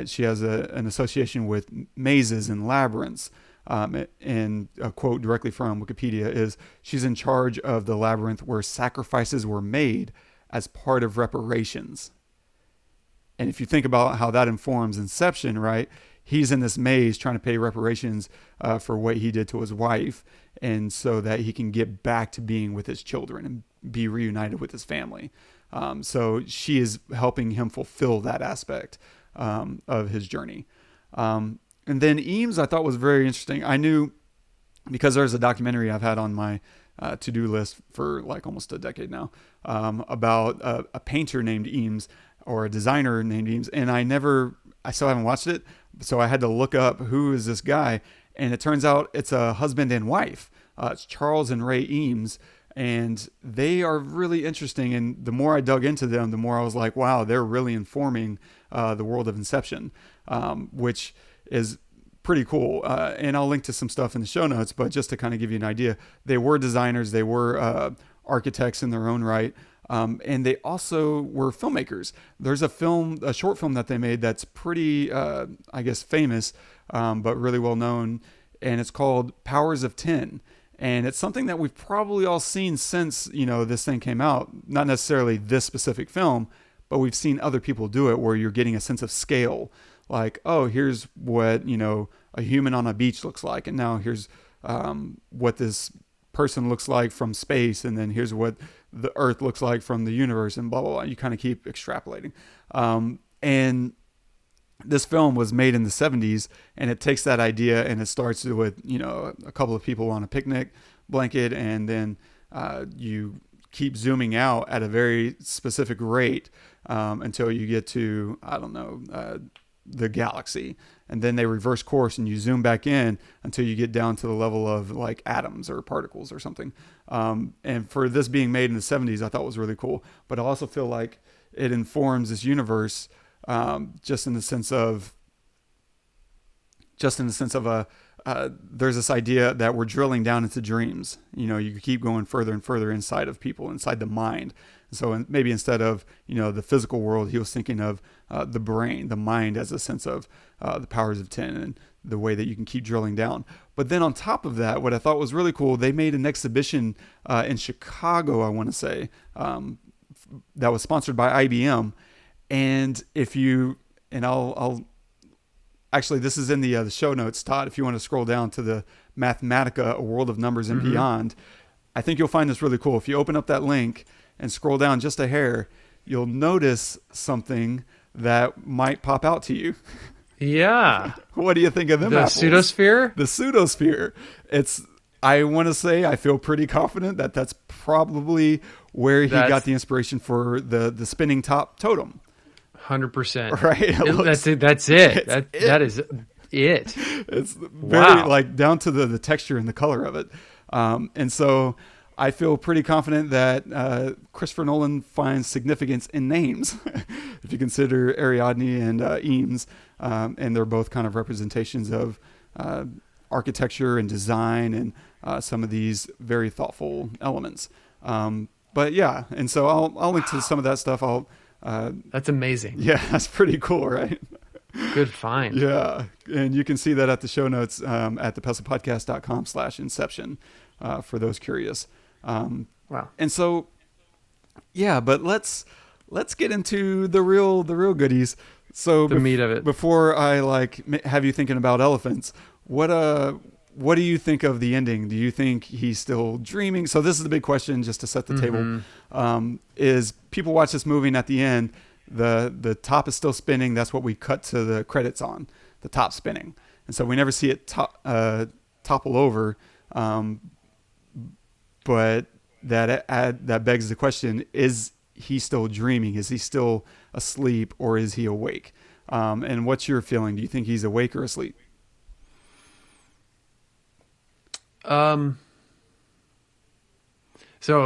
She has an association with mazes and labyrinths. And a quote directly from Wikipedia is, she's in charge of the labyrinth where sacrifices were made as part of reparations. And if you think about how that informs Inception, right? He's in this maze trying to pay reparations for what he did to his wife, and so that he can get back to being with his children and be reunited with his family. So she is helping him fulfill that aspect of his journey. And then Eames, I thought was very interesting. I knew, because there's a documentary I've had on my to-do list for like almost a decade now, about a painter named Eames, or a designer named Eames. And I still haven't watched it. So I had to look up, who is this guy? And it turns out it's a husband and wife. It's Charles and Ray Eames. And they are really interesting. And the more I dug into them, the more I was like, wow, they're really informing the world of Inception, which is pretty cool. And I'll link to some stuff in the show notes, but just to kind of give you an idea, they were designers, they were architects in their own right. And they also were filmmakers. There's a short film that they made that's pretty, I guess, famous, but really well known. And it's called Powers of 10. And it's something that we've probably all seen since, this thing came out. Not necessarily this specific film, but we've seen other people do it, where you're getting a sense of scale. Like, oh, here's what, a human on a beach looks like. And now here's what this person looks like from space. And then here's what the Earth looks like from the universe, and blah, blah, blah. You kind of keep extrapolating. And this film was made in the 70s, and it takes that idea and it starts with, a couple of people on a picnic blanket. And then you keep zooming out at a very specific rate until you get to, the galaxy. And then they reverse course and you zoom back in until you get down to the level of like atoms or particles or something. And for this being made in the 70s, I thought was really cool. But I also feel like it informs this universe just in the sense of there's this idea that we're drilling down into dreams. You keep going further and further inside of people, inside the mind. So maybe instead of, the physical world, he was thinking of the brain, the mind, as a sense of the powers of 10 and the way that you can keep drilling down. But then on top of that, what I thought was really cool, they made an exhibition in Chicago, I want to say, that was sponsored by IBM. And I'll actually, this is in the show notes, Todd, if you want to scroll down to the Mathematica, A World of Numbers and Beyond. I think you'll find this really cool. If you open up that link and scroll down just a hair, you'll notice something that might pop out to you. Yeah. What do you think of them The apples? pseudosphere? The pseudosphere. I want to say, I feel pretty confident that that's probably where he got the inspiration for the spinning top totem. 100%. Right? That's it. That is it. It's very like down to the texture and the color of it. And so I feel pretty confident that Christopher Nolan finds significance in names. If you consider Ariadne and Eames, and they're both kind of representations of architecture and design and some of these very thoughtful elements. But yeah, and so I'll link to some of that stuff. That's amazing. Yeah, that's pretty cool, right? Good find. Yeah, and you can see that at the show notes at thepestlepodcast.com/inception for those curious. Wow. And so, yeah, but let's get into the real goodies. So the meat of it. Before I have you thinking about elephants, what do you think of the ending? Do you think he's still dreaming? So this is the big question, just to set the table. Is people watch this movie and at the end, the top is still spinning. That's what we cut to the credits on, the top spinning. And so we never see it topple over. But that begs the question, is he still dreaming? Is he still asleep, or is he awake? And what's your feeling? Do you think he's awake or asleep? So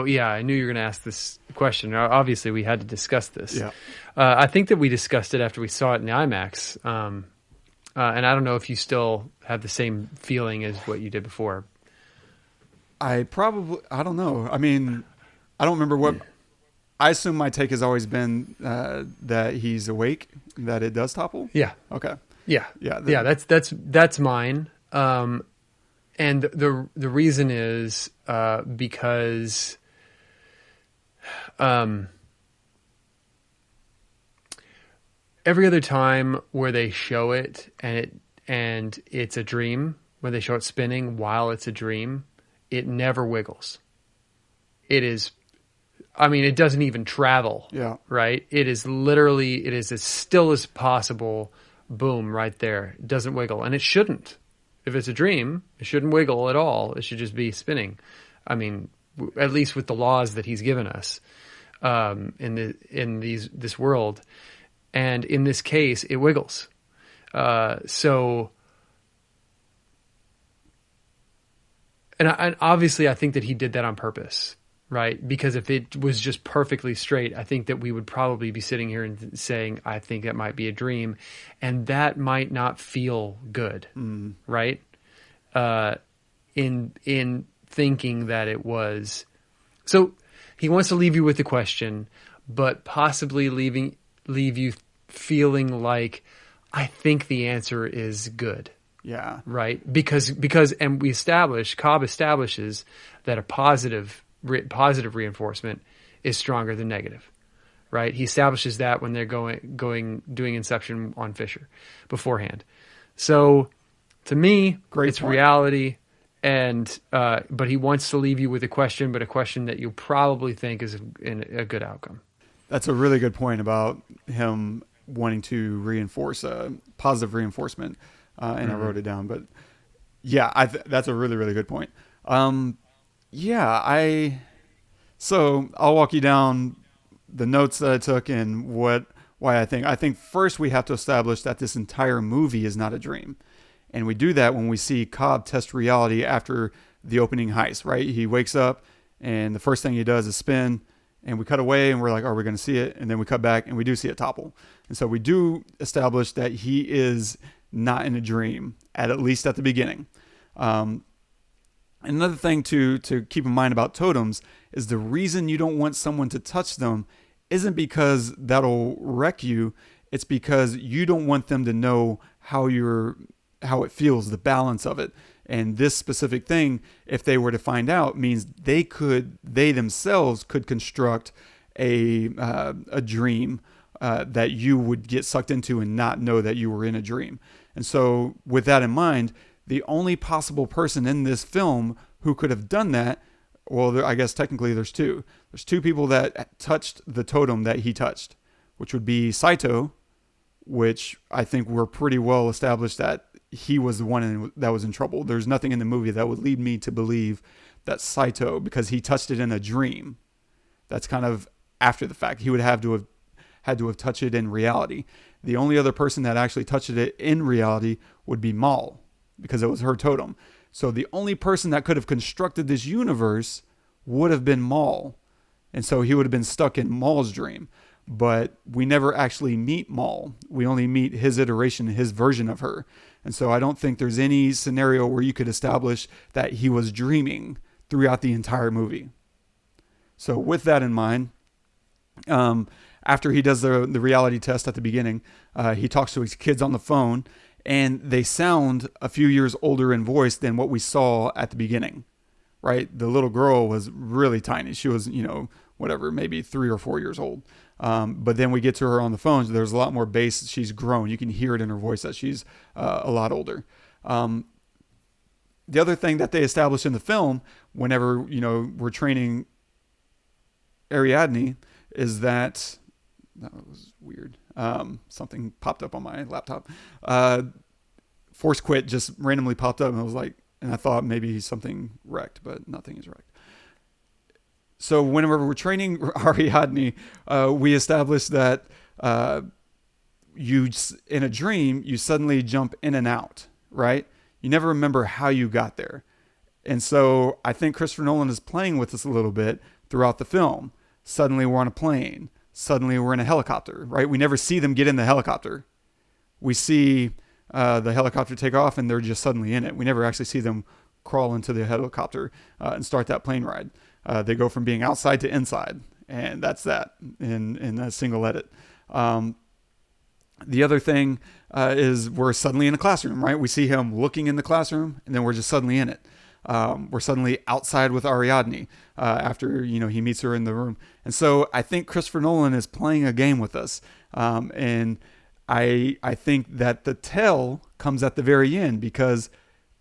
yeah, I knew you were going to ask this question. Obviously, we had to discuss this. Yeah. I think that we discussed it after we saw it in the IMAX. And I don't know if you still have the same feeling as what you did before. I don't know. I mean, I don't remember what. I assume my take has always been that he's awake, that it does topple. Yeah. Okay. Yeah. Yeah. That's mine. And the reason is because every other time where they show it and it's a dream, when they show it spinning while it's a dream, it never wiggles. It is, I mean, it doesn't even travel. Yeah. Right? It is as still as possible. Boom, right there. It doesn't wiggle. And it shouldn't. If it's a dream, it shouldn't wiggle at all. It should just be spinning. I mean, at least with the laws that he's given us in this world. And in this case, it wiggles. And obviously, I think that he did that on purpose, right? Because if it was just perfectly straight, I think that we would probably be sitting here and saying, I think that might be a dream. And that might not feel good, right? In thinking that it was. So he wants to leave you with the question, but possibly leave you feeling like, I think the answer is good. Yeah. Right? Because and Cobb establishes that a positive reinforcement is stronger than negative. Right? He establishes that when they're doing Inception on Fischer beforehand. So to me, it's point. Reality, and but he wants to leave you with a question, but a question that you probably think is a good outcome. That's a really good point about him wanting to reinforce positive reinforcement, and I wrote it down. But yeah, that's a really, really good point. So I'll walk you down the notes that I took and why I think. I think first we have to establish that this entire movie is not a dream. And we do that when we see Cobb test reality after the opening heist, right? He wakes up and the first thing he does is spin, and we cut away and we're like, are we going to see it? And then we cut back and we do see it topple. And so we do establish that he is not in a dream, at least at the beginning. Another thing to keep in mind about totems is the reason you don't want someone to touch them isn't because that'll wreck you. It's because you don't want them to know how it feels, the balance of it. And this specific thing, if they were to find out, means they themselves could construct a dream that you would get sucked into and not know that you were in a dream. And so with that in mind, the only possible person in this film who could have done that, well, I guess technically there's two. There's two people that touched the totem that he touched, which would be Saito, which I think we're pretty well established that he was the one that was in trouble. There's nothing in the movie that would lead me to believe that Saito, because he touched it in a dream. That's kind of after the fact. He would had to have touched it in reality. The only other person that actually touched it in reality would be Mal, because it was her totem. So the only person that could have constructed this universe would have been Mal. And so he would have been stuck in Mal's dream. But we never actually meet Mal. We only meet his iteration, his version of her. And so I don't think there's any scenario where you could establish that he was dreaming throughout the entire movie. So with that in mind, after he does the reality test at the beginning, he talks to his kids on the phone, and they sound a few years older in voice than what we saw at the beginning, right? The little girl was really tiny. She was, maybe 3 or 4 years old. But then we get to her on the phone. So there's a lot more bass. She's grown. You can hear it in her voice that she's a lot older. The other thing that they establish in the film, whenever, we're training Ariadne, is that was weird. Something popped up on my laptop. Force quit just randomly popped up, and I was like, and I thought maybe something wrecked, but nothing is wrecked. So whenever we're training Ariadne, we established that in a dream, you suddenly jump in and out, right? You never remember how you got there. And so I think Christopher Nolan is playing with us a little bit throughout the film. Suddenly we're on a plane. Suddenly we're in a helicopter, right? We never see them get in the helicopter. We see the helicopter take off and they're just suddenly in it. We never actually see them crawl into the helicopter and start that plane ride. They go from being outside to inside, and that's that in a single edit. The other thing is we're suddenly in a classroom, right? We see him looking in the classroom, and then we're just suddenly in it. We're suddenly outside with Ariadne after he meets her in the room. And so I think Christopher Nolan is playing a game with us. And I think that the tell comes at the very end, because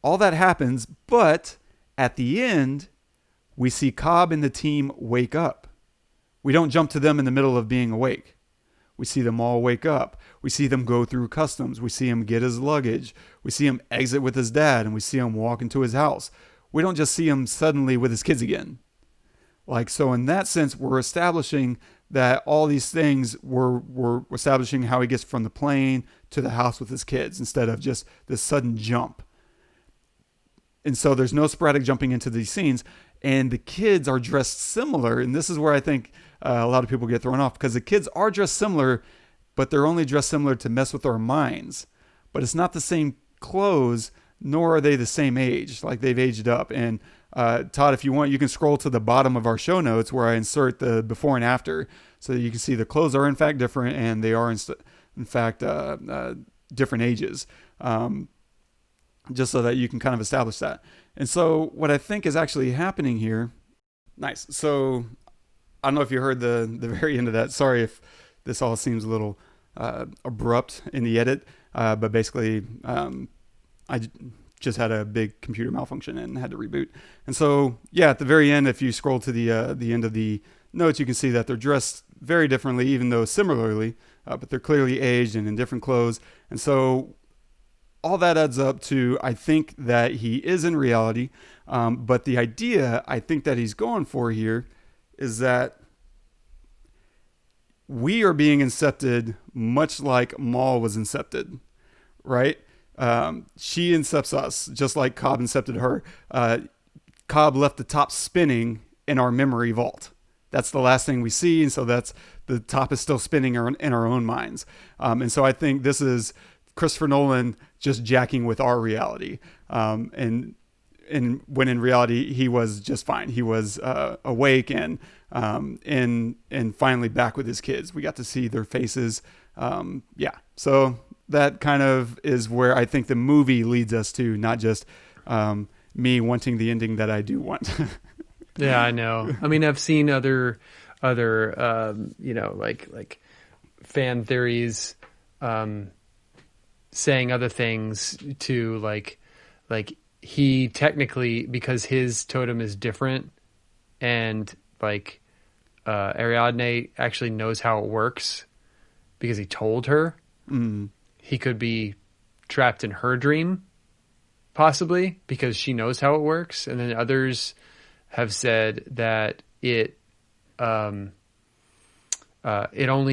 all that happens, but at the end, we see Cobb and the team wake up. We don't jump to them in the middle of being awake. We see them all wake up. We see them go through customs. We see him get his luggage. We see him exit with his dad, and we see him walk into his house. We don't just see him suddenly with his kids again. So in that sense, we're establishing that all these things, we're establishing how he gets from the plane to the house with his kids instead of just this sudden jump. And so there's no sporadic jumping into these scenes, and the kids are dressed similar. And this is where I think a lot of people get thrown off, because the kids are dressed similar, but they're only dressed similar to mess with our minds. But it's not the same clothes, nor are they the same age. Like, they've aged up. And Todd, if you want, you can scroll to the bottom of our show notes where I insert the before and after, so that you can see the clothes are in fact different, and they are in fact different ages. Just so that you can kind of establish that. And so what I think is actually happening here. Nice. So I don't know if you heard the very end of that. Sorry if this all seems a little abrupt in the edit. But basically, I just had a big computer malfunction and had to reboot. And so, yeah, at the very end, if you scroll to the end of the notes, you can see that they're dressed very differently, even though similarly, but they're clearly aged and in different clothes. And so all that adds up to, I think that he is in reality. But the idea I think that he's going for here is that we are being incepted much like Maul was incepted, right? She incepts us just like Cobb incepted her. Cobb left the top spinning in our memory vault. That's the last thing we see. And so the top is still spinning in our own minds. And so I think this is Christopher Nolan just jacking with our reality. And when in reality, he was just fine. He was awake and finally back with his kids. We got to see their faces. So that kind of is where I think the movie leads us to, not just me wanting the ending that I do want. Yeah, I know. I mean, I've seen other like fan theories saying other things to like he technically, because his totem is different, and like Ariadne actually knows how it works because he told her. He could be trapped in her dream, possibly, because she knows how it works. And then others have said that it only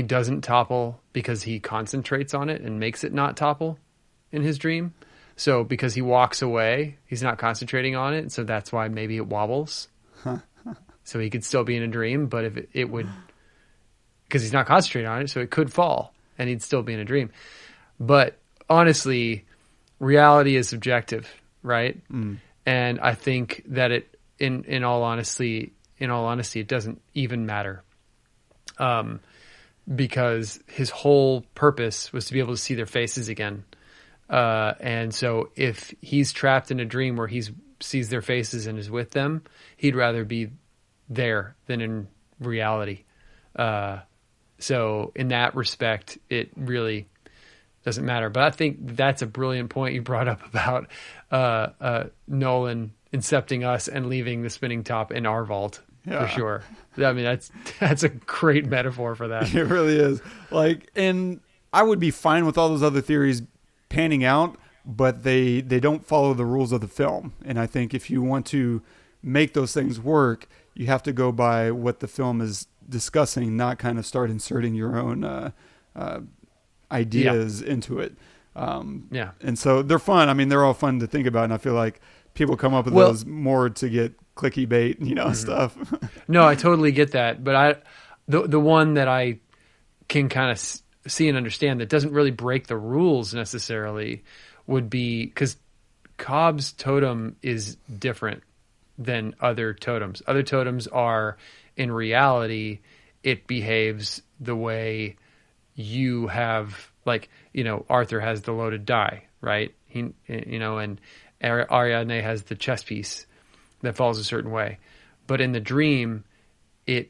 doesn't topple because he concentrates on it and makes it not topple in his dream. So because he walks away, he's not concentrating on it. So that's why maybe it wobbles. So he could still be in a dream, but if it would, because he's not concentrating on it, so it could fall and he'd still be in a dream. But honestly, reality is subjective, right? And I think that it, in all honesty, it doesn't even matter. Because his whole purpose was to be able to see their faces again. And so if he's trapped in a dream where he sees their faces and is with them, he'd rather be there than in reality. So in that respect, it really doesn't matter. But I think that's a brilliant point you brought up about Nolan incepting us and leaving the spinning top in our vault. Yeah. For sure. I mean, that's a great metaphor for that. It really is. And I would be fine with all those other theories panning out, but they don't follow the rules of the film. And I think if you want to make those things work, you have to go by what the film is discussing, not kind of start inserting your own ideas into it. And so they're fun. I mean, they're all fun to think about. And I feel like people come up with Well- those more to get clicky bait, stuff. No, I totally get that, but the one that I can kind of see and understand that doesn't really break the rules necessarily would be because Cobb's totem is different than other totems. Other totems are, in reality, it behaves the way you have, like, Arthur has the loaded die, right? And Ariadne has the chess piece that falls a certain way. But in the dream, it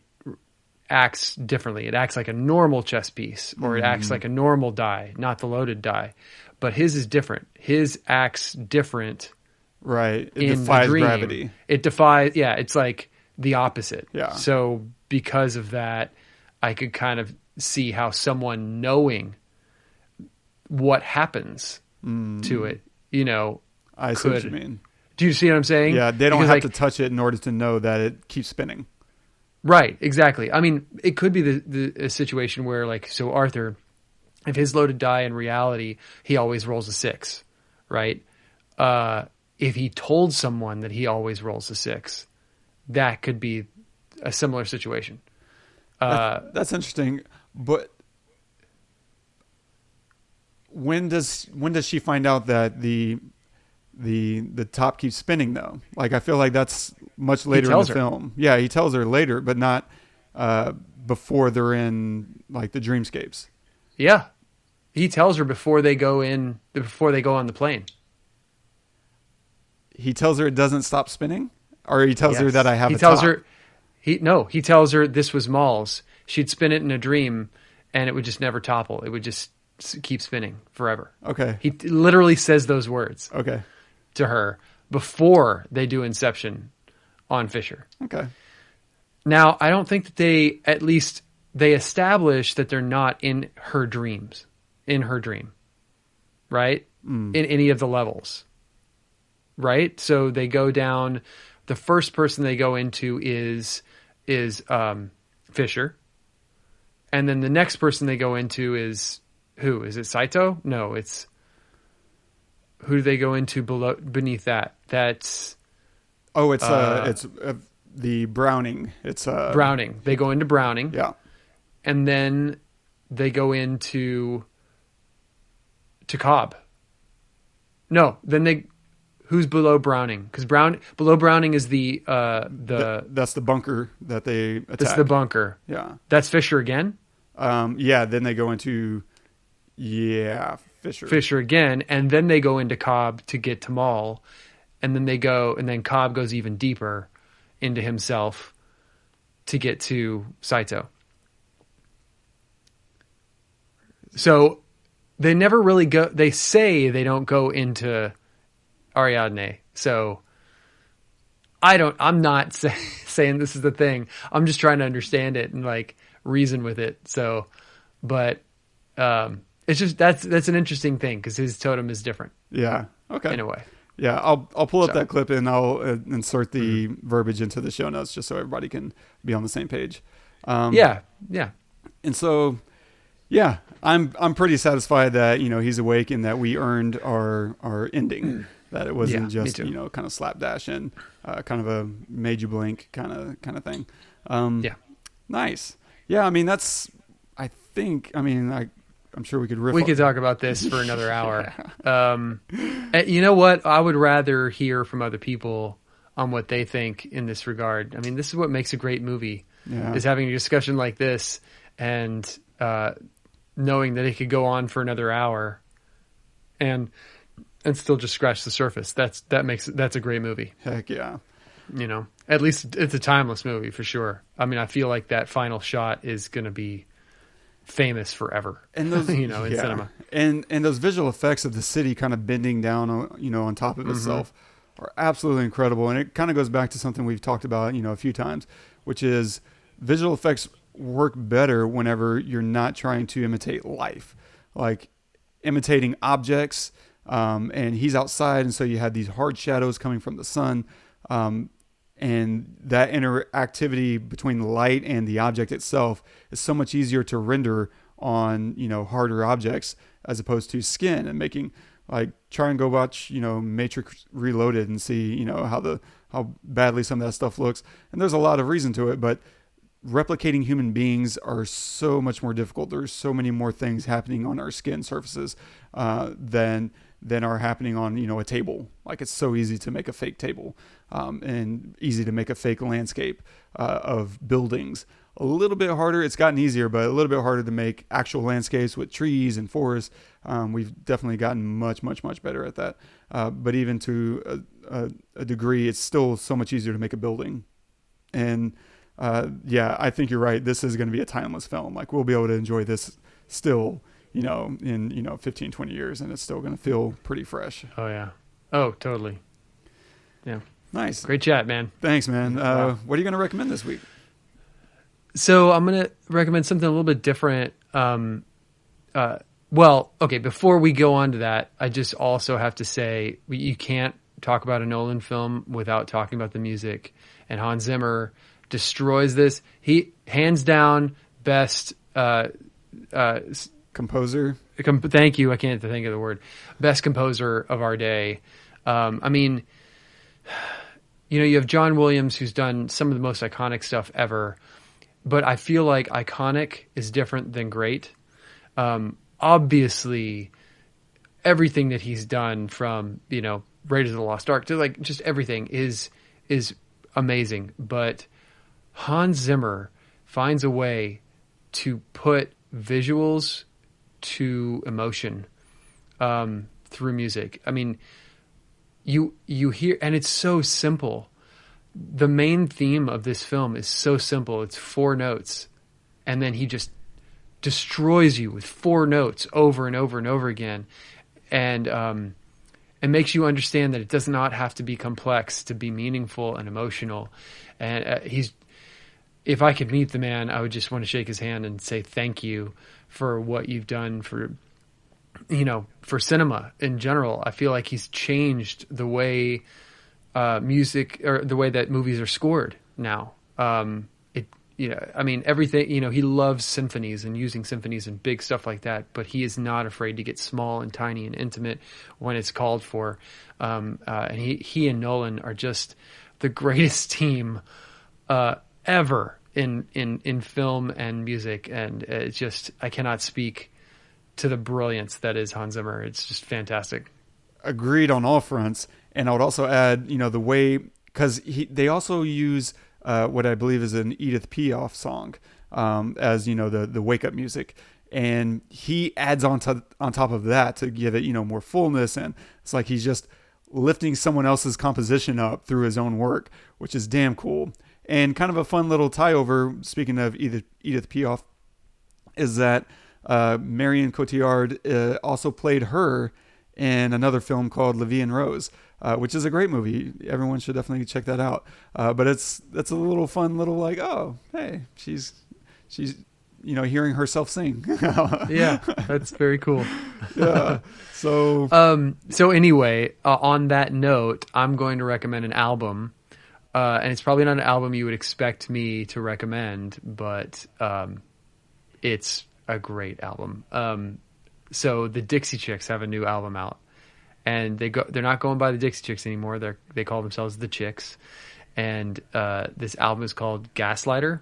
acts differently. It acts like a normal chess piece, or it acts like a normal die, not the loaded die. But his is different. His acts different. Right. It in defies the dream. gravity. It defies, yeah, it's like the opposite. Yeah. So because of that, I could kind of see how someone knowing what happens to it, I see what you mean. Do you see what I'm saying? Yeah, they don't Because, have to touch it in order to know that it keeps spinning. Right, exactly. I mean, it could be the situation where, like, so Arthur, if his loaded die in reality, he always rolls a 6, right? If he told someone that he always rolls a 6, that could be a similar situation. That's interesting. But when does she find out that the top keeps spinning though? Like, I feel like that's much later in the film. Yeah, he tells her later, but not before they're in, like, the dreamscapes. Yeah, he tells her before they go on the plane. He tells her it doesn't stop spinning, or he tells her that I have. He tells her. He tells her this was Maul's. She'd spin it in a dream, and it would just never topple. It would just keep spinning forever. Okay. He literally says those words. Okay. To her before they do Inception on Fischer. Okay. Now, I don't think that they establish that they're not in her dream, right? In any of the levels, right? So they go down. The first person they go into is Fischer, and then the next person they go into is who? Is it Saito? No, it's. Who do they go into beneath that? That's it's the Browning. It's Browning. They go into Browning. Yeah. And then they go into Cobb. No, then who's below Browning? Because below Browning is that's the bunker that they attack. That's the bunker. Yeah. That's Fischer again? Yeah, then they go into Fischer again, and then they go into Cobb to get to Maul, and then Cobb goes even deeper into himself to get to Saito. So they never really go. They say they don't go into Ariadne. So I'm not saying this is the thing. I'm just trying to understand it and, like, reason with it. So, but it's just that's an interesting thing because his totem is different. Yeah. Okay. In a way. Yeah, I'll pull up that clip and I'll insert the verbiage into the show notes just so everybody can be on the same page. Yeah. And so, yeah, I'm pretty satisfied that he's awake and that we earned our ending. That it wasn't just kind of slapdash and kind of a made you blink kind of thing. Yeah. Nice. Yeah, I mean I'm sure we could riff. We could talk about this for another hour. You know what? I would rather hear from other people on what they think in this regard. I mean, this is what makes a great movie, is having a discussion like this and knowing that it could go on for another hour and still just scratch the surface. That's a great movie. Heck yeah. At least it's a timeless movie for sure. I mean, I feel like that final shot is going to be famous forever, and those, in cinema. And those visual effects of the city kind of bending down, on top of itself are absolutely incredible. And it kind of goes back to something we've talked about, a few times, which is visual effects work better whenever you're not trying to imitate life, like imitating objects. And he's outside, and so you have these hard shadows coming from the sun. And that interactivity between the light and the object itself is so much easier to render on, harder objects as opposed to skin, and making Like try and go watch, Matrix Reloaded and see, how badly some of that stuff looks. And there's a lot of reason to it, but replicating human beings are so much more difficult. There's so many more things happening on our skin surfaces than are happening on a table. Like it's so easy to make a fake table and easy to make a fake landscape of buildings. A little bit harder. It's gotten easier, but a little bit harder to make actual landscapes with trees and forests. We've definitely gotten much, much, much better at that. But even to a degree, it's still so much easier to make a building. And I think you're right. This is going to be a timeless film. Like we'll be able to enjoy this still, in 15, 20 years, and it's still going to feel pretty fresh. Oh yeah. Oh, totally. Yeah. Nice. Great chat, man. Thanks, man. What are you going to recommend this week? So I'm going to recommend something a little bit different. Okay, before we go on to that, I just also have to say you can't talk about a Nolan film without talking about the music. And Hans Zimmer destroys this. He hands down best composer. Thank you. I can't think of the word. Best composer of our day. You have John Williams, who's done some of the most iconic stuff ever. But I feel like iconic is different than great. Obviously, everything that he's done from, Raiders of the Lost Ark to like just everything is amazing. But Hans Zimmer finds a way to put visuals to emotion through music. I mean, you hear, and it's so simple. The main theme of this film is so simple. It's 4 notes. And then he just destroys you with 4 notes over and over and over again. And makes you understand that it does not have to be complex to be meaningful and emotional. And if I could meet the man, I would just want to shake his hand and say thank you for what you've done for cinema in general. I feel like he's changed the way music, or the way that movies are scored now. Everything, he loves symphonies and using symphonies and big stuff like that, but he is not afraid to get small and tiny and intimate when it's called for. And he and Nolan are just the greatest team ever in film and music. And it's just, I cannot speak to the brilliance that is Hans Zimmer. It's just fantastic. Agreed on all fronts. And I would also add, the way, because they also use what I believe is an Edith Piaf song as, the wake up music. And he adds on top of that to give it, more fullness. And it's like he's just lifting someone else's composition up through his own work, which is damn cool. And kind of a fun little tie over, speaking of Edith Piaf, is that Marion Cotillard also played her in another film called La Vie en Rose, which is a great movie. Everyone should definitely check that out. But that's a little fun little like, oh, hey, she's hearing herself sing. Yeah, that's very cool. Yeah. So anyway, on that note, I'm going to recommend an album. And it's probably not an album you would expect me to recommend, but it's a great album. So the Dixie Chicks have a new album out, and they're not going by the Dixie Chicks anymore. They call themselves the Chicks, and this album is called Gaslighter,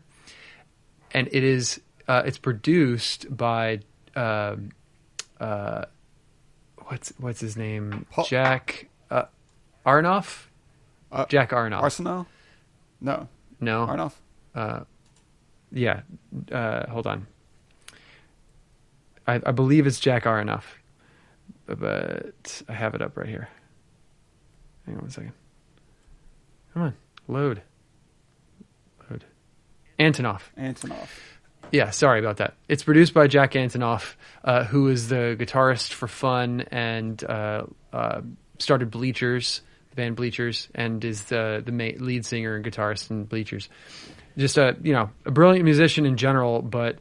and it is it's produced by what's his name, Jack Aronoff. Jack Aronoff. Arsenal? No. Aronoff? Yeah. Hold on. I believe it's Jack Aronoff, but I have it up right here. Hang on one second. Come on. Load. Antonoff. Yeah, sorry about that. It's produced by Jack Antonoff, who is the guitarist for Fun and started Bleachers, the band Bleachers, and is the lead singer and guitarist in Bleachers. Just a brilliant musician in general, but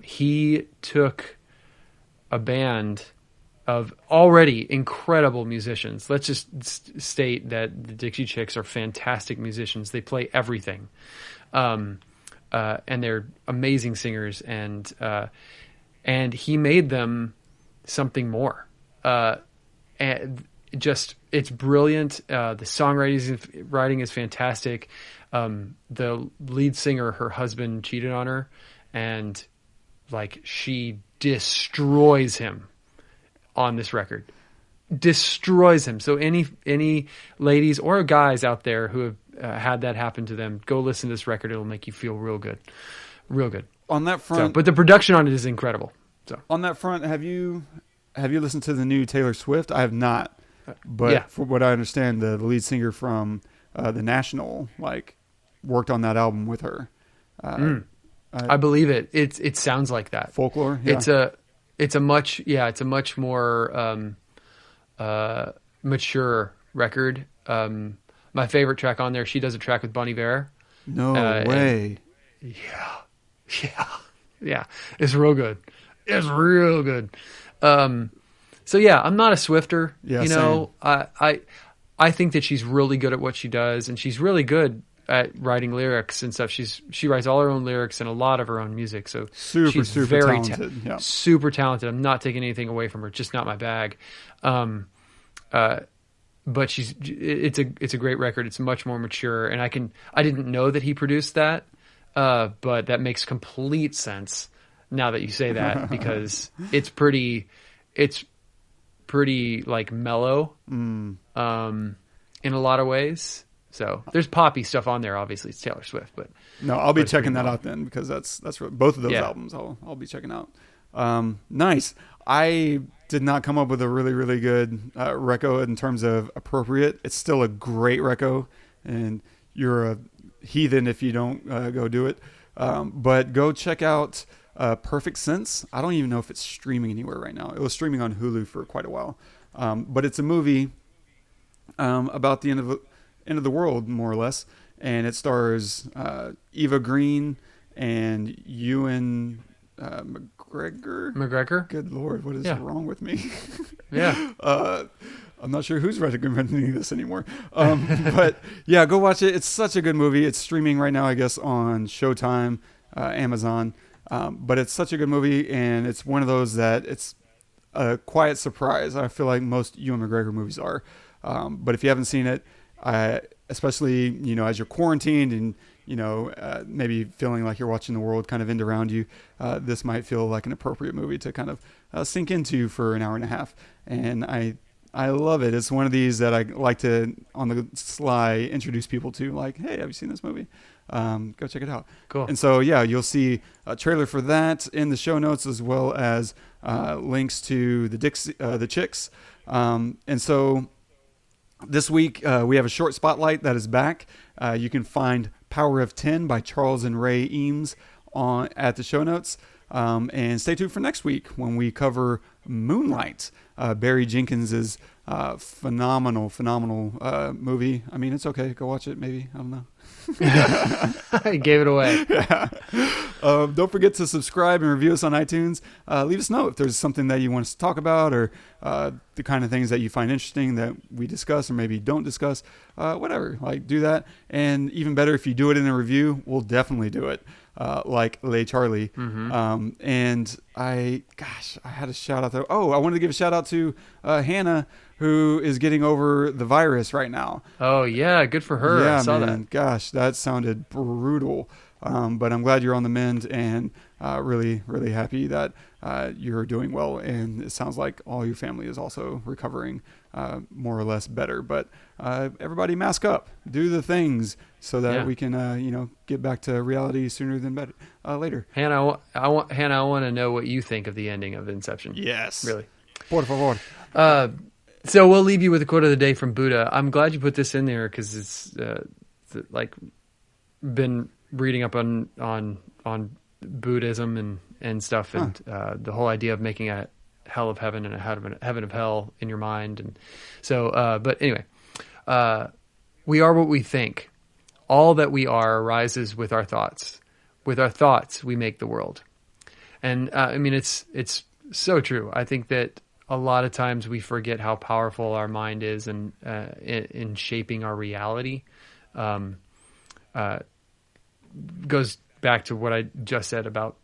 he took a band of already incredible musicians. Let's just state that the Dixie Chicks are fantastic musicians. They play everything. And they're amazing singers, and he made them something more. and it's brilliant. The songwriting is fantastic. The lead singer, her husband cheated on her, and like she destroys him on this record. Destroys him. So any ladies or guys out there who have had that happen to them, go listen to this record. It'll make you feel real good. On that front, but the production on it is incredible. So on that front, have you listened to the new Taylor Swift? I have not, but for what I understand, the lead singer from The National worked on that album with her. I believe it. It sounds like that. Folklore. Yeah. It's a much more mature record. My favorite track on there, she does a track with Bon Iver. No way. Yeah. It's real good. So yeah, I'm not a Swifter. Yeah, you know, I think that she's really good at what she does, and she's really good at writing lyrics and stuff. She writes all her own lyrics and a lot of her own music. So she's super very talented. super talented. I'm not taking anything away from her. Just not my bag. But it's a great record. It's much more mature, and I didn't know that he produced that, but that makes complete sense now that you say that, because it's pretty like mellow, in a lot of ways. So there's poppy stuff on there. Obviously, it's Taylor Swift, but no, I'll be checking that out then, because that's both of those albums I'll be checking out. Nice. I did not come up with a really, really good reco in terms of appropriate. It's still a great reco, and you're a heathen if you don't go do it. But go check out Perfect Sense. I don't even know if it's streaming anywhere right now. It was streaming on Hulu for quite a while. But it's a movie about the end of the world, more or less. And it stars Eva Green and Ewan McGregor. Good Lord, what is wrong with me? Yeah. I'm not sure who's recommending this anymore. But yeah, go watch it. It's such a good movie. It's streaming right now, I guess, on Showtime, Amazon. But it's such a good movie, and it's one of those that it's a quiet surprise. I feel like most Ewan McGregor movies are. But if you haven't seen it, especially, as you're quarantined and, maybe feeling like you're watching the world kind of end around you, this might feel like an appropriate movie to kind of sink into for an hour and a half. And I love it. It's one of these that I like to, on the sly, introduce people to, like, hey, have you seen this movie? Go check it out. Cool. And so, yeah, you'll see a trailer for that in the show notes, as well as links to the Chicks. And so this week, we have a short spotlight that is back. You can find Power of 10 by Charles and Ray Eames at the show notes. And stay tuned for next week when we cover Moonlight, Barry Jenkins's phenomenal movie. I mean, it's okay. Go watch it, maybe. I don't know. I gave it away. Yeah. Don't forget to subscribe and review us on iTunes. Leave us know if there's something that you want us to talk about, or the kind of things that you find interesting that we discuss or maybe don't discuss. Whatever, do that. And even better, if you do it in a review, we'll definitely do it. Like Lay Charlie. Mm-hmm. And I had a shout out there. Oh, I wanted to give a shout out to Hannah, who is getting over the virus right now. Oh yeah, good for her. Yeah, I saw man. that. Gosh, that sounded brutal. But I'm glad you're on the mend, and really, really happy that you're doing well. And it sounds like all your family is also recovering more or less better. But everybody mask up, do the things so that we can, get back to reality sooner than later. Hannah, I want to know what you think of the ending of Inception. Yes. Really. Por favor. So we'll leave you with a quote of the day from Buddha. I'm glad you put this in there, because it's been reading up on Buddhism and stuff, and the whole idea of making a hell of heaven and a heaven of hell in your mind. And so, but anyway, we are what we think. All that we are arises with our thoughts. With our thoughts, we make the world. And I mean, it's so true. I think that a lot of times we forget how powerful our mind is in shaping our reality. Goes back to what I just said about,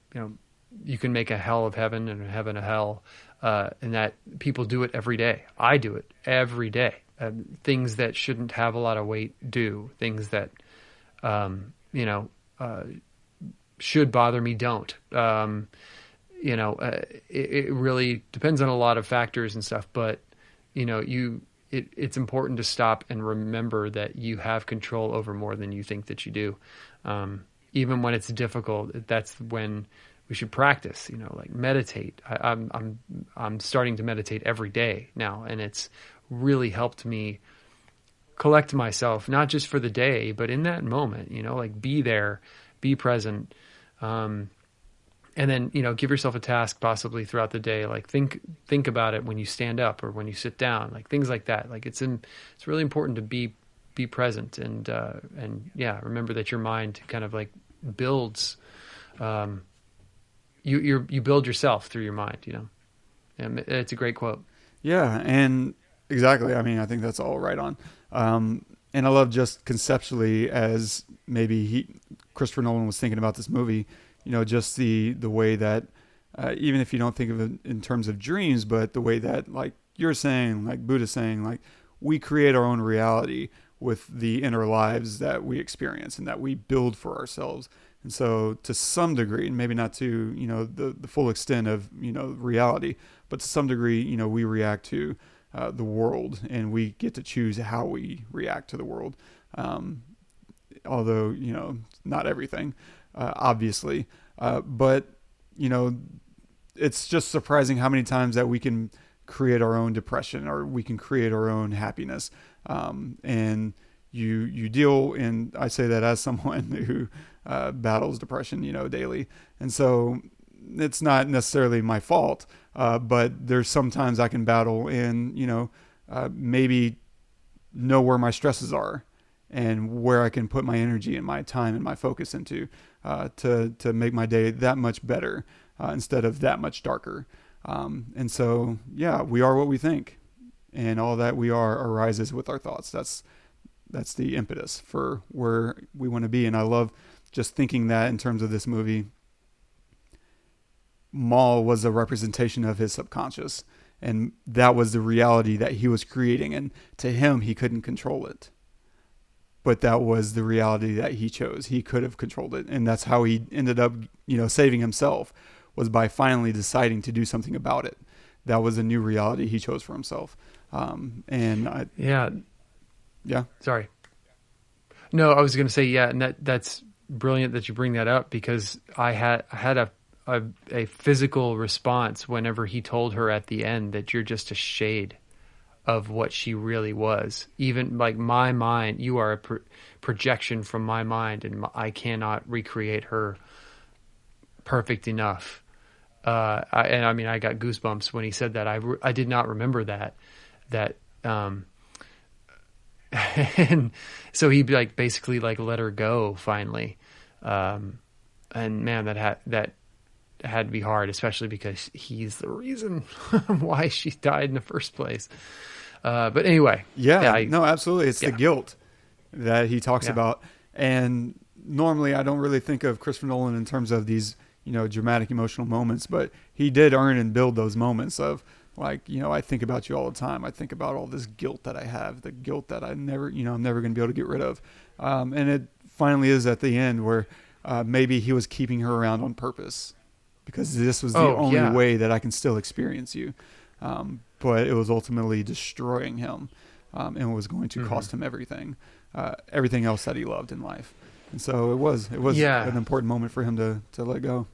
you can make a hell of heaven and a heaven of hell, and that people do it every day. I do it every day. Things that shouldn't have a lot of weight do. Things that, should bother me don't. It really depends on a lot of factors and stuff, but it's important to stop and remember that you have control over more than you think that you do. Even when it's difficult, that's when we should practice, like meditate. I'm starting to meditate every day now, and it's really helped me collect myself, not just for the day, but in that moment, like be there, be present. And then, give yourself a task possibly throughout the day. Like think about it when you stand up or when you sit down, like things like that. Like it's really important to be present and remember that your mind kind of like builds, you build yourself through your mind, and it's a great quote. Yeah. And exactly. I mean, I think that's all right on. And I love just conceptually as maybe Christopher Nolan was thinking about this movie, just the way that, even if you don't think of it in terms of dreams, but the way that, like you're saying, like Buddha's saying, like we create our own reality with the inner lives that we experience and that we build for ourselves. And so to some degree, and maybe not to, the full extent of, reality, but to some degree, we react to the world, and we get to choose how we react to the world. Although, not everything. Obviously. But, it's just surprising how many times that we can create our own depression or we can create our own happiness. And you deal, and I say that as someone who battles depression, daily. And so it's not necessarily my fault, but there's sometimes I can battle and, maybe know where my stresses are and where I can put my energy and my time and my focus into to make my day that much better instead of that much darker. And so, yeah, we are what we think, and all that we are arises with our thoughts. That's the impetus for where we want to be. And I love just thinking that in terms of this movie, Maul was a representation of his subconscious, and that was the reality that he was creating. And to him, he couldn't control it. But that was the reality that he chose. He could have controlled it. And that's how he ended up, saving himself, was by finally deciding to do something about it. That was a new reality he chose for himself. Yeah. Sorry. No, I was going to say, yeah. And that's brilliant that you bring that up, because I had a physical response whenever he told her at the end that you're just a shade of what she really was. Even like my mind, you are a projection from my mind, and I cannot recreate her perfect enough. I got goosebumps when he said that. I did not remember that. And so he basically let her go finally. And man, that had to be hard, especially because he's the reason why she died in the first place. But anyway. No, absolutely. It's the guilt that he talks about. And normally I don't really think of Christopher Nolan in terms of these, dramatic emotional moments, but he did earn and build those moments of I think about you all the time. I think about all this guilt that I have, the guilt that I'm never going to be able to get rid of. And it finally is at the end where maybe he was keeping her around on purpose, because this was the only way that I can still experience you. But it was ultimately destroying him, and was going to cost him everything else that he loved in life. And so it was an important moment for him to let go.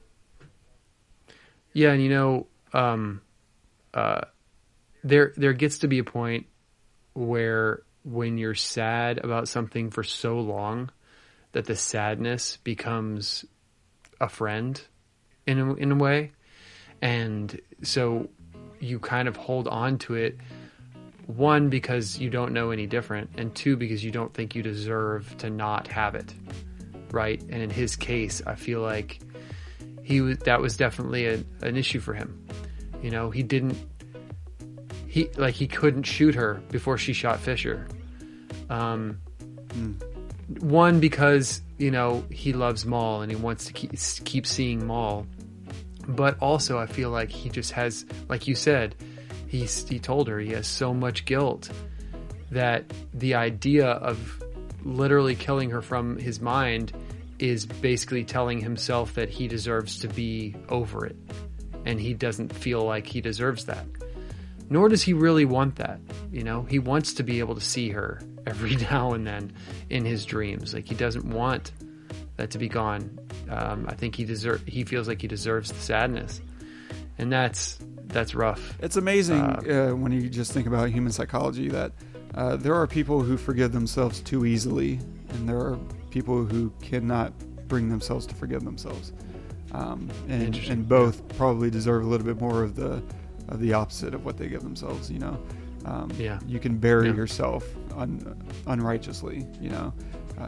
Yeah. And there gets to be a point where when you're sad about something for so long that the sadness becomes a friend in a way. And so you kind of hold on to it, one, because you don't know any different, and two, because you don't think you deserve to not have it. Right. And in his case, I feel like that was definitely an issue for him. He couldn't shoot her before she shot Fischer. One, because, he loves Maul and he wants to keep seeing Maul. But also I feel like he just has, like you said, he told her he has so much guilt that the idea of literally killing her from his mind is basically telling himself that he deserves to be over it. And he doesn't feel like he deserves that. Nor does he really want that. You know, he wants to be able to see her every now and then in his dreams. Like, he doesn't want that to be gone. I think he feels like he deserves the sadness. And that's rough. It's amazing when you just think about human psychology that there are people who forgive themselves too easily, and there are people who cannot bring themselves to forgive themselves. And both probably deserve a little bit more of the opposite of what they give themselves. You know, you can bury yourself unrighteously. You know,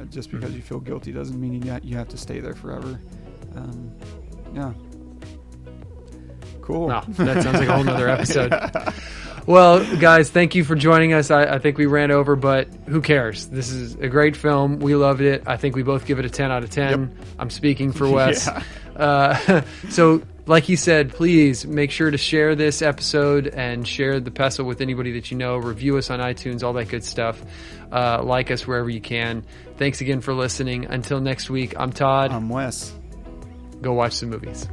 just because you feel guilty doesn't mean you have to stay there forever. Yeah. Cool. Wow, that sounds like a whole nother episode. Well, guys, thank you for joining us. I think we ran over, but who cares? This is a great film. We loved it. I think we both give it a 10 out of 10. Yep. I'm speaking for Wes. So, like he said, please make sure to share this episode and share the Pestle with anybody that you know. Review us on iTunes, all that good stuff. Like us wherever you can. Thanks again for listening. Until next week, I'm Todd. I'm Wes. Go watch some movies.